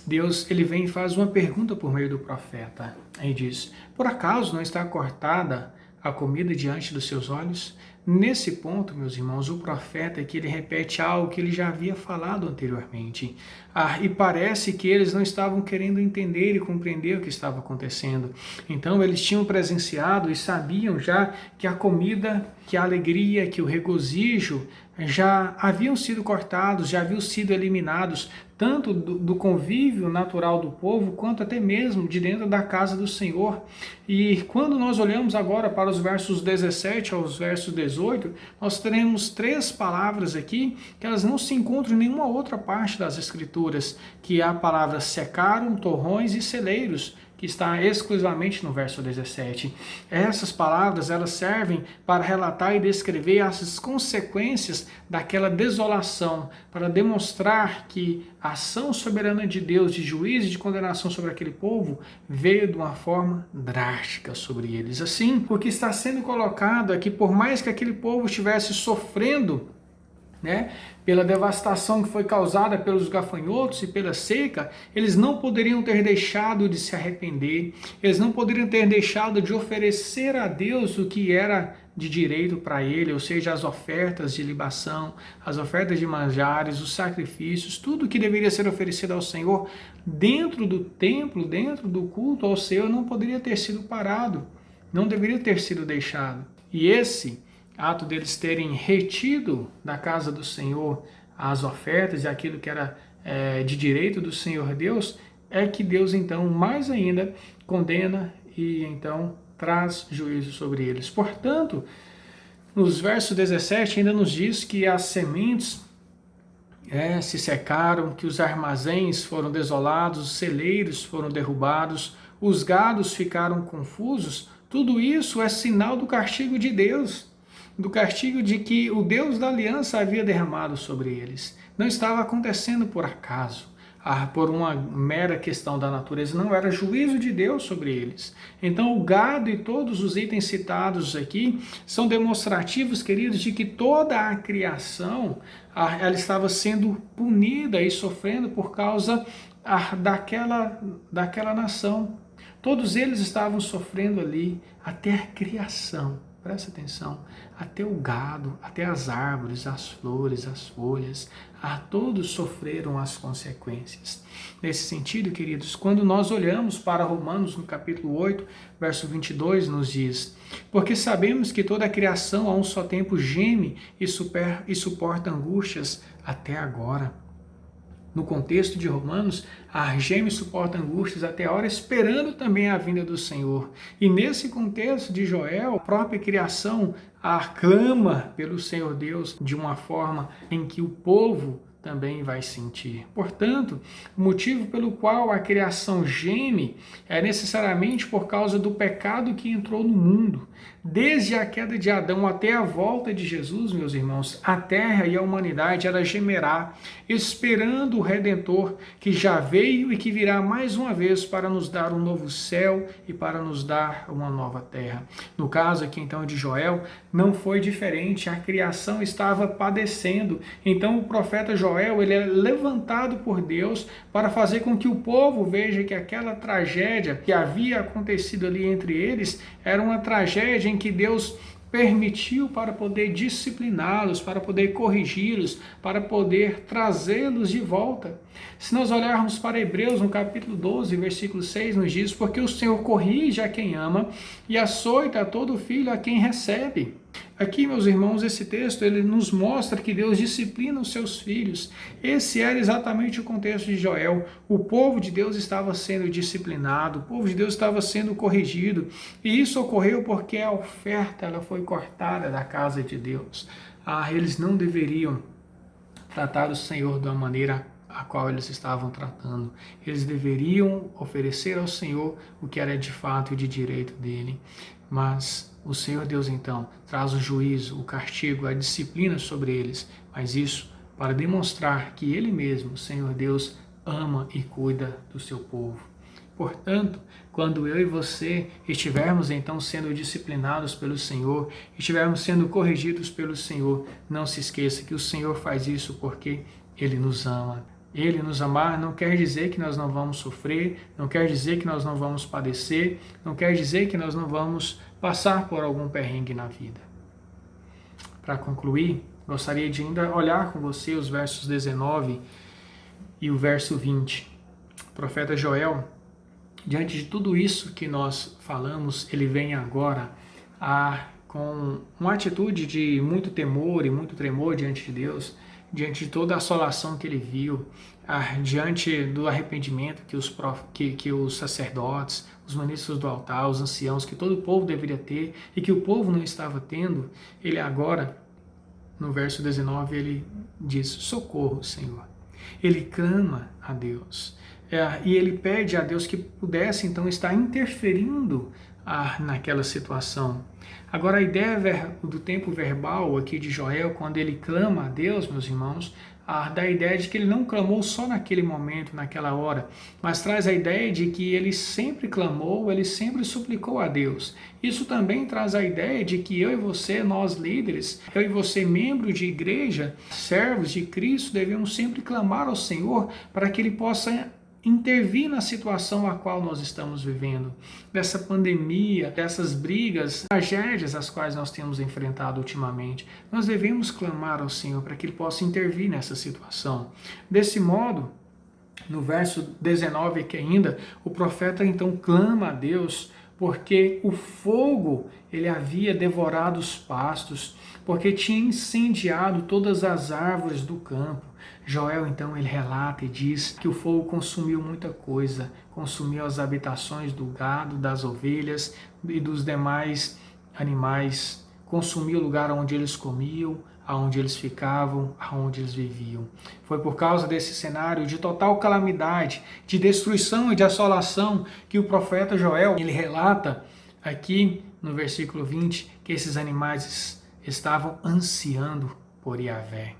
Deus ele vem e faz uma pergunta por meio do profeta. Aí diz: por acaso não está cortada a comida diante dos seus olhos? Nesse ponto, meus irmãos, o profeta aqui ele repete algo que ele já havia falado anteriormente. E parece que eles não estavam querendo entender e compreender o que estava acontecendo. Então eles tinham presenciado e sabiam já que a comida, que a alegria, que o regozijo já haviam sido cortados, já haviam sido eliminados, tanto do convívio natural do povo, quanto até mesmo de dentro da casa do Senhor. E quando nós olhamos agora para os versos 17 aos versos 18, nós teremos três palavras aqui, que elas não se encontram em nenhuma outra parte das Escrituras, que é a palavra secaram, torrões e celeiros, que está exclusivamente no verso 17. Essas palavras, elas servem para relatar e descrever as consequências daquela desolação, para demonstrar que a ação soberana de Deus, de juízo e de condenação sobre aquele povo, veio de uma forma drástica sobre eles. Assim, o que está sendo colocado é que por mais que aquele povo estivesse sofrendo, pela devastação que foi causada pelos gafanhotos e pela seca, eles não poderiam ter deixado de se arrepender, eles não poderiam ter deixado de oferecer a Deus o que era de direito para ele, ou seja, as ofertas de libação, as ofertas de manjares, os sacrifícios, tudo que deveria ser oferecido ao Senhor dentro do templo, dentro do culto ao Senhor, não poderia ter sido parado, não deveria ter sido deixado. E esse ato deles terem retido da casa do Senhor as ofertas e aquilo que era de direito do Senhor Deus, é que Deus então mais ainda condena e então traz juízo sobre eles. Portanto, nos versos 17 ainda nos diz que as sementes se secaram, que os armazéns foram desolados, os celeiros foram derrubados, os gados ficaram confusos. Tudo isso é sinal do castigo de Deus, do castigo de que o Deus da aliança havia derramado sobre eles. Não estava acontecendo por acaso, por uma mera questão da natureza, não, era juízo de Deus sobre eles. Então o gado e todos os itens citados aqui são demonstrativos, queridos, de que toda a criação ela estava sendo punida e sofrendo por causa daquela nação. Todos eles estavam sofrendo ali, até a criação. Presta atenção, até o gado, até as árvores, as flores, as folhas, todos sofreram as consequências. Nesse sentido, queridos, quando nós olhamos para Romanos, no capítulo 8, verso 22, nos diz: porque sabemos que toda a criação a um só tempo geme e suporta angústias até agora. No contexto de Romanos, a geme e suporta angústias até a hora, esperando também a vinda do Senhor. E nesse contexto de Joel, a própria criação clama pelo Senhor Deus de uma forma em que o povo também vai sentir. Portanto, o motivo pelo qual a criação geme é necessariamente por causa do pecado que entrou no mundo. Desde a queda de Adão até a volta de Jesus, meus irmãos, a terra e a humanidade ela gemerá, esperando o Redentor que já veio e que virá mais uma vez para nos dar um novo céu e para nos dar uma nova terra. No caso aqui então de Joel, não foi diferente, a criação estava padecendo. Então o profeta Joel ele é levantado por Deus para fazer com que o povo veja que aquela tragédia que havia acontecido ali entre eles era uma tragédia em que Deus permitiu para poder discipliná-los, para poder corrigi-los, para poder trazê-los de volta. Se nós olharmos para Hebreus, no capítulo 12, versículo 6, nos diz: porque o Senhor corrige a quem ama e açoita a todo filho a quem recebe. Aqui, meus irmãos, esse texto ele nos mostra que Deus disciplina os seus filhos. Esse era exatamente o contexto de Joel. O povo de Deus estava sendo disciplinado, o povo de Deus estava sendo corrigido. E isso ocorreu porque a oferta ela foi cortada da casa de Deus. eles não deveriam tratar o Senhor da maneira a qual eles estavam tratando. Eles deveriam oferecer ao Senhor o que era de fato e de direito dele. Mas o Senhor Deus então traz o juízo, o castigo, a disciplina sobre eles, mas isso para demonstrar que Ele mesmo, o Senhor Deus, ama e cuida do seu povo. Portanto, quando eu e você estivermos então sendo disciplinados pelo Senhor, estivermos sendo corrigidos pelo Senhor, não se esqueça que o Senhor faz isso porque Ele nos ama. Ele nos amar não quer dizer que nós não vamos sofrer, não quer dizer que nós não vamos padecer, não quer dizer que nós não vamos passar por algum perrengue na vida. Para concluir, gostaria de ainda olhar com você os versos 19 e o verso 20. O profeta Joel, diante de tudo isso que nós falamos, ele vem agora com uma atitude de muito temor e muito tremor diante de Deus, diante de toda a assolação que ele viu, diante do arrependimento que os sacerdotes, os ministros do altar, os anciãos, que todo o povo deveria ter e que o povo não estava tendo, ele agora, no verso 19, ele diz: socorro, Senhor. Ele clama a Deus. E ele pede a Deus que pudesse então estar interferindo naquela situação. Agora a ideia do tempo verbal aqui de Joel, quando ele clama a Deus, meus irmãos, dá a ideia de que ele não clamou só naquele momento, naquela hora, mas traz a ideia de que ele sempre clamou, ele sempre suplicou a Deus. Isso também traz a ideia de que eu e você, nós líderes, eu e você, membro de igreja, servos de Cristo, devemos sempre clamar ao Senhor para que Ele possa intervir na situação a qual nós estamos vivendo, dessa pandemia, dessas brigas, tragédias as quais nós temos enfrentado ultimamente. Nós devemos clamar ao Senhor para que Ele possa intervir nessa situação. Desse modo, no verso 19 que ainda, o profeta então clama a Deus porque o fogo ele havia devorado os pastos, porque tinha incendiado todas as árvores do campo. Joel então ele relata e diz que o fogo consumiu muita coisa, consumiu as habitações do gado, das ovelhas e dos demais animais, consumiu o lugar onde eles comiam, aonde eles ficavam, aonde eles viviam. Foi por causa desse cenário de total calamidade, de destruição e de assolação que o profeta Joel ele relata aqui no versículo 20 que esses animais estavam ansiando por Yahvé.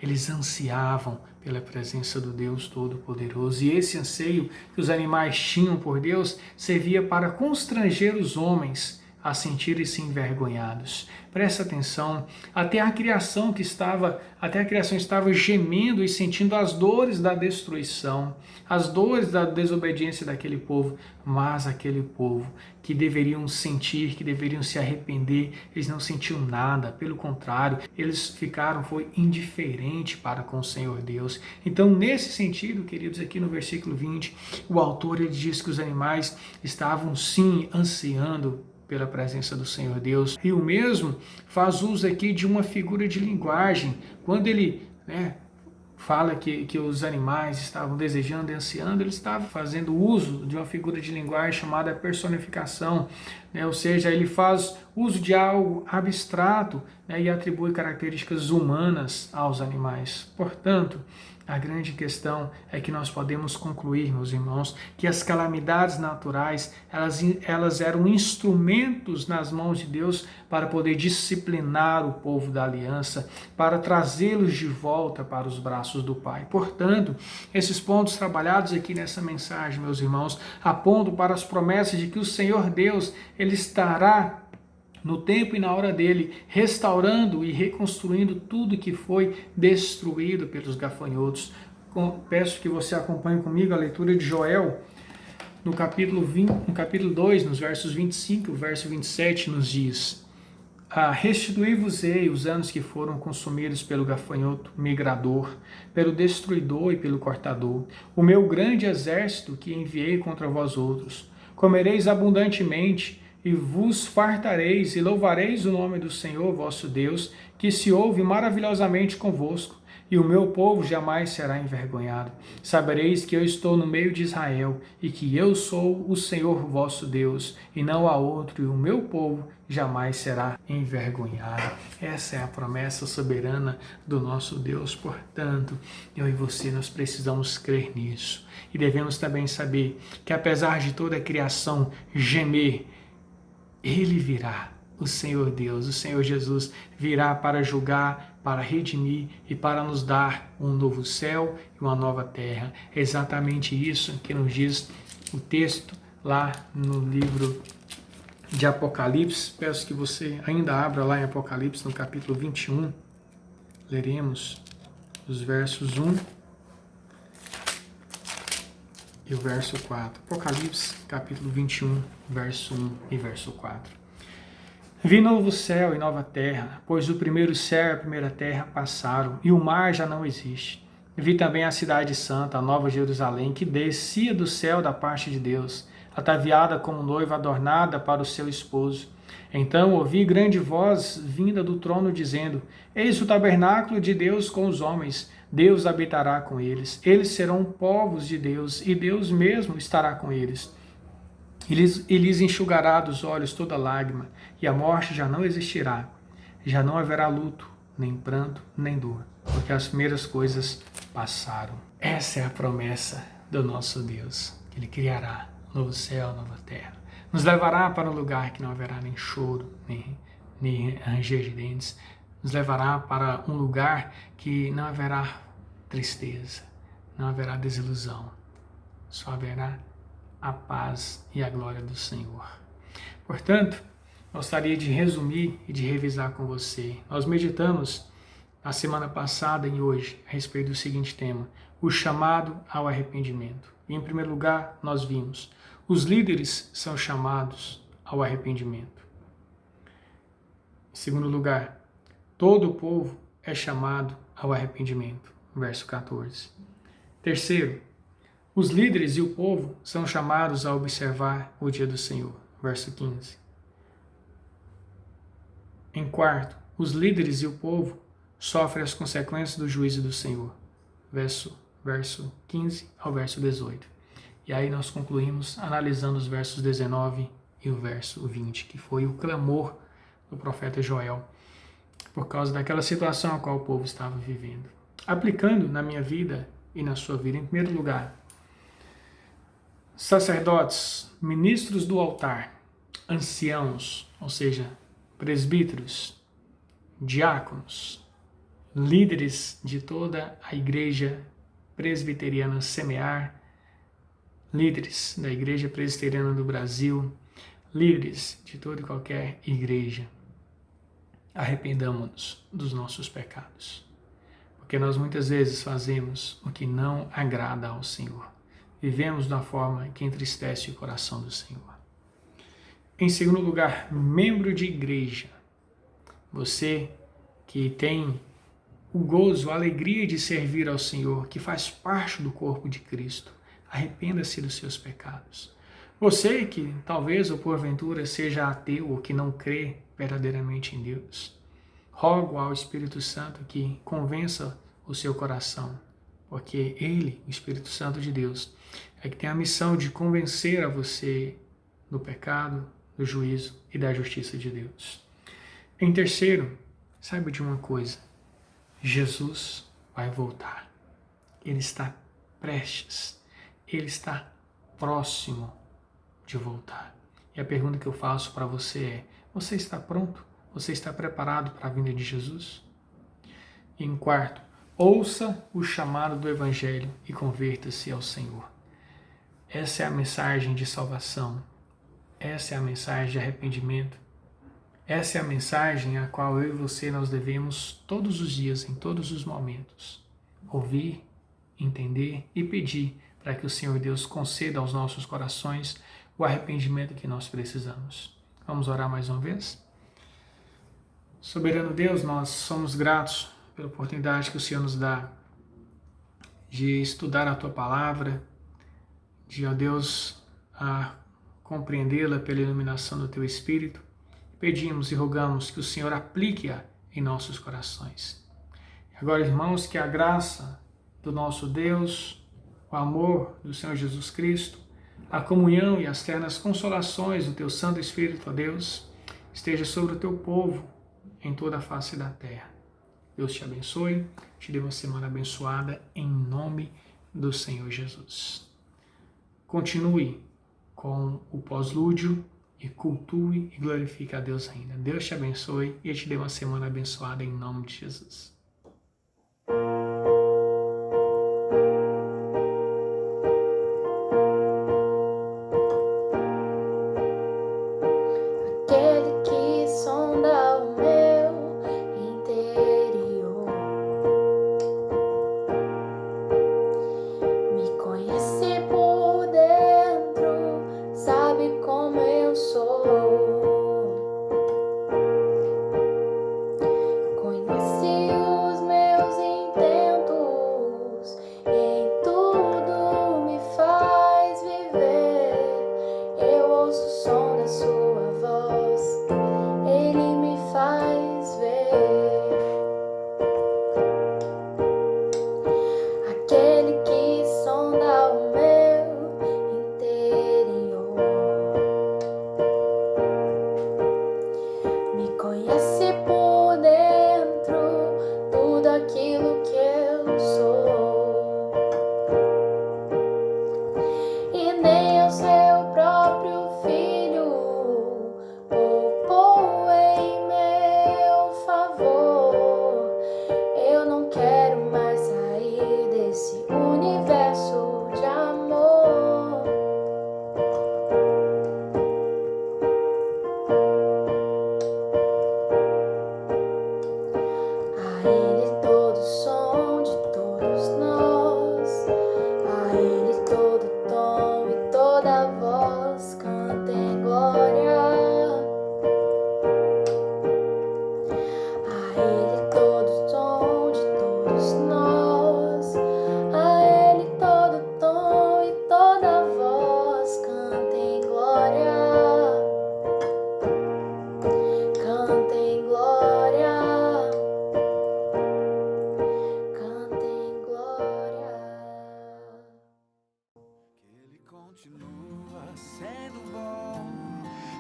Eles ansiavam pela presença do Deus Todo-Poderoso. E esse anseio que os animais tinham por Deus servia para constranger os homens a sentirem-se envergonhados. Presta atenção, até a criação estava gemendo e sentindo as dores da destruição, as dores da desobediência daquele povo, mas aquele povo que deveriam sentir, que deveriam se arrepender, eles não sentiam nada, pelo contrário, eles foi indiferente para com o Senhor Deus. Então, nesse sentido, queridos, aqui no versículo 20, o autor ele diz que os animais estavam sim ansiando pela presença do Senhor Deus. E o mesmo faz uso aqui de uma figura de linguagem. Quando ele fala que os animais estavam desejando e ansiando, ele estava fazendo uso de uma figura de linguagem chamada personificação. Ou seja, ele faz uso de algo abstrato e atribui características humanas aos animais. Portanto, a grande questão é que nós podemos concluir, meus irmãos, que as calamidades naturais, elas eram instrumentos nas mãos de Deus para poder disciplinar o povo da aliança, para trazê-los de volta para os braços do Pai. Portanto, esses pontos trabalhados aqui nessa mensagem, meus irmãos, apontam para as promessas de que o Senhor Deus, Ele estará no tempo e na hora dele, restaurando e reconstruindo tudo que foi destruído pelos gafanhotos. Peço que você acompanhe comigo a leitura de Joel, no capítulo 2, nos versos 25 e o verso 27, nos diz: restituí-vos-ei os anos que foram consumidos pelo gafanhoto migrador, pelo destruidor e pelo cortador, o meu grande exército que enviei contra vós outros. Comereis abundantemente, e vos fartareis e louvareis o nome do Senhor vosso Deus, que se ouve maravilhosamente convosco. e o meu povo jamais será envergonhado. Sabereis que eu estou no meio de Israel, e que eu sou o Senhor vosso Deus, e não há outro, e o meu povo jamais será envergonhado. Essa é a promessa soberana do nosso Deus. Portanto, eu e você, nós precisamos crer nisso. E devemos também saber que, apesar de toda a criação gemer, Ele virá. O Senhor Deus, o Senhor Jesus virá para julgar, para redimir e para nos dar um novo céu e uma nova terra. É exatamente isso que nos diz o texto lá no livro de Apocalipse. Peço que você ainda abra lá em Apocalipse, no capítulo 21. Leremos os versos 1 e o verso 4. Apocalipse, capítulo 21, verso 1 e verso 4. Vi novo céu e nova terra, pois o primeiro céu e a primeira terra passaram, e o mar já não existe. Vi também a cidade santa, a nova Jerusalém, que descia do céu da parte de Deus, ataviada como noiva adornada para o seu esposo. Então ouvi grande voz vinda do trono dizendo: Eis o tabernáculo de Deus com os homens, Deus habitará com eles. Eles serão povos de Deus, e Deus mesmo estará com eles. E lhes enxugará dos olhos toda lágrima, e a morte já não existirá. Já não haverá luto, nem pranto, nem dor, porque as primeiras coisas passaram. Essa é a promessa do nosso Deus, que Ele criará um novo céu, nova terra. Nos levará para um lugar que não haverá nem choro, nem ranger de dentes. Nos levará para um lugar que não haverá tristeza, não haverá desilusão. Só haverá a paz e a glória do Senhor. Portanto, gostaria de resumir e de revisar com você. Nós meditamos na semana passada e hoje a respeito do seguinte tema: o chamado ao arrependimento. E, em primeiro lugar, nós vimos: os líderes são chamados ao arrependimento. Em segundo lugar, todo o povo é chamado ao arrependimento. Verso 14. Terceiro, os líderes e o povo são chamados a observar o dia do Senhor. Verso 15. Em quarto, os líderes e o povo sofrem as consequências do juízo do Senhor. Verso 15 ao verso 18. E aí nós concluímos analisando os versos 19 e o verso 20, que foi o clamor do profeta Joel, por causa daquela situação a qual o povo estava vivendo. Aplicando na minha vida e na sua vida, em primeiro lugar, sacerdotes, ministros do altar, anciãos, ou seja, presbíteros, diáconos, líderes de toda a igreja presbiteriana Semear, líderes da igreja presbiteriana do Brasil, líderes de toda e qualquer igreja. Arrependamos-nos dos nossos pecados, porque nós muitas vezes fazemos o que não agrada ao Senhor. Vivemos de uma forma que entristece o coração do Senhor. Em segundo lugar, membro de igreja. Você que tem o gozo, a alegria de servir ao Senhor, que faz parte do corpo de Cristo, arrependa-se dos seus pecados. Você que talvez ou porventura seja ateu ou que não crê verdadeiramente em Deus, rogo ao Espírito Santo que convença o seu coração, porque Ele, o Espírito Santo de Deus, é que tem a missão de convencer a você do pecado, do juízo e da justiça de Deus. Em terceiro, saiba de uma coisa: Jesus vai voltar. Ele está prestes, Ele está próximo de voltar. E a pergunta que eu faço para você é: você está pronto? Você está preparado para a vinda de Jesus? E em quarto, ouça o chamado do Evangelho e converta-se ao Senhor. Essa é a mensagem de salvação. Essa é a mensagem de arrependimento. Essa é a mensagem a qual eu e você nós devemos todos os dias, em todos os momentos, ouvir, entender e pedir para que o Senhor Deus conceda aos nossos corações o arrependimento que nós precisamos. Vamos orar mais uma vez? Soberano Deus, nós somos gratos pela oportunidade que o Senhor nos dá de estudar a Tua Palavra, de, ó Deus, a compreendê-la pela iluminação do Teu Espírito. Pedimos e rogamos que o Senhor aplique-a em nossos corações. Agora, irmãos, que a graça do nosso Deus, o amor do Senhor Jesus Cristo, a comunhão e as ternas consolações do teu Santo Espírito, ó Deus, esteja sobre o teu povo em toda a face da terra. Deus te abençoe, te dê uma semana abençoada em nome do Senhor Jesus. Continue com o pós-lúdio e cultue e glorifique a Deus ainda. Deus te abençoe e te dê uma semana abençoada em nome de Jesus. Aquele que sonda o meu interior, me conhece por dentro, sabe como eu sou. Conhece os meus intentos, em tudo me faz viver. Eu ouço o som da sua voz, ele me faz ver. Aquele que sonda o meu interior, me conhece por dentro, tudo aquilo que eu sou. E nem o seu próprio filho poupou em meu favor. Eu não quero mais sair desse universo de amor. A ele todo som de todos nós, a ele todo tom e toda voz cantem glória. A ele todo som de todos nós, a ele todo tom e toda voz cantem glória. Cantem glória. Cantem glória. Ele continua sendo bom,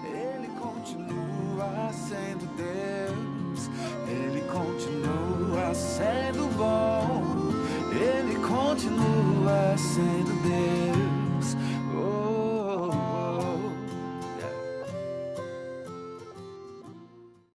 ele continua sendo Deus, ele continua sendo bom, ele continua sendo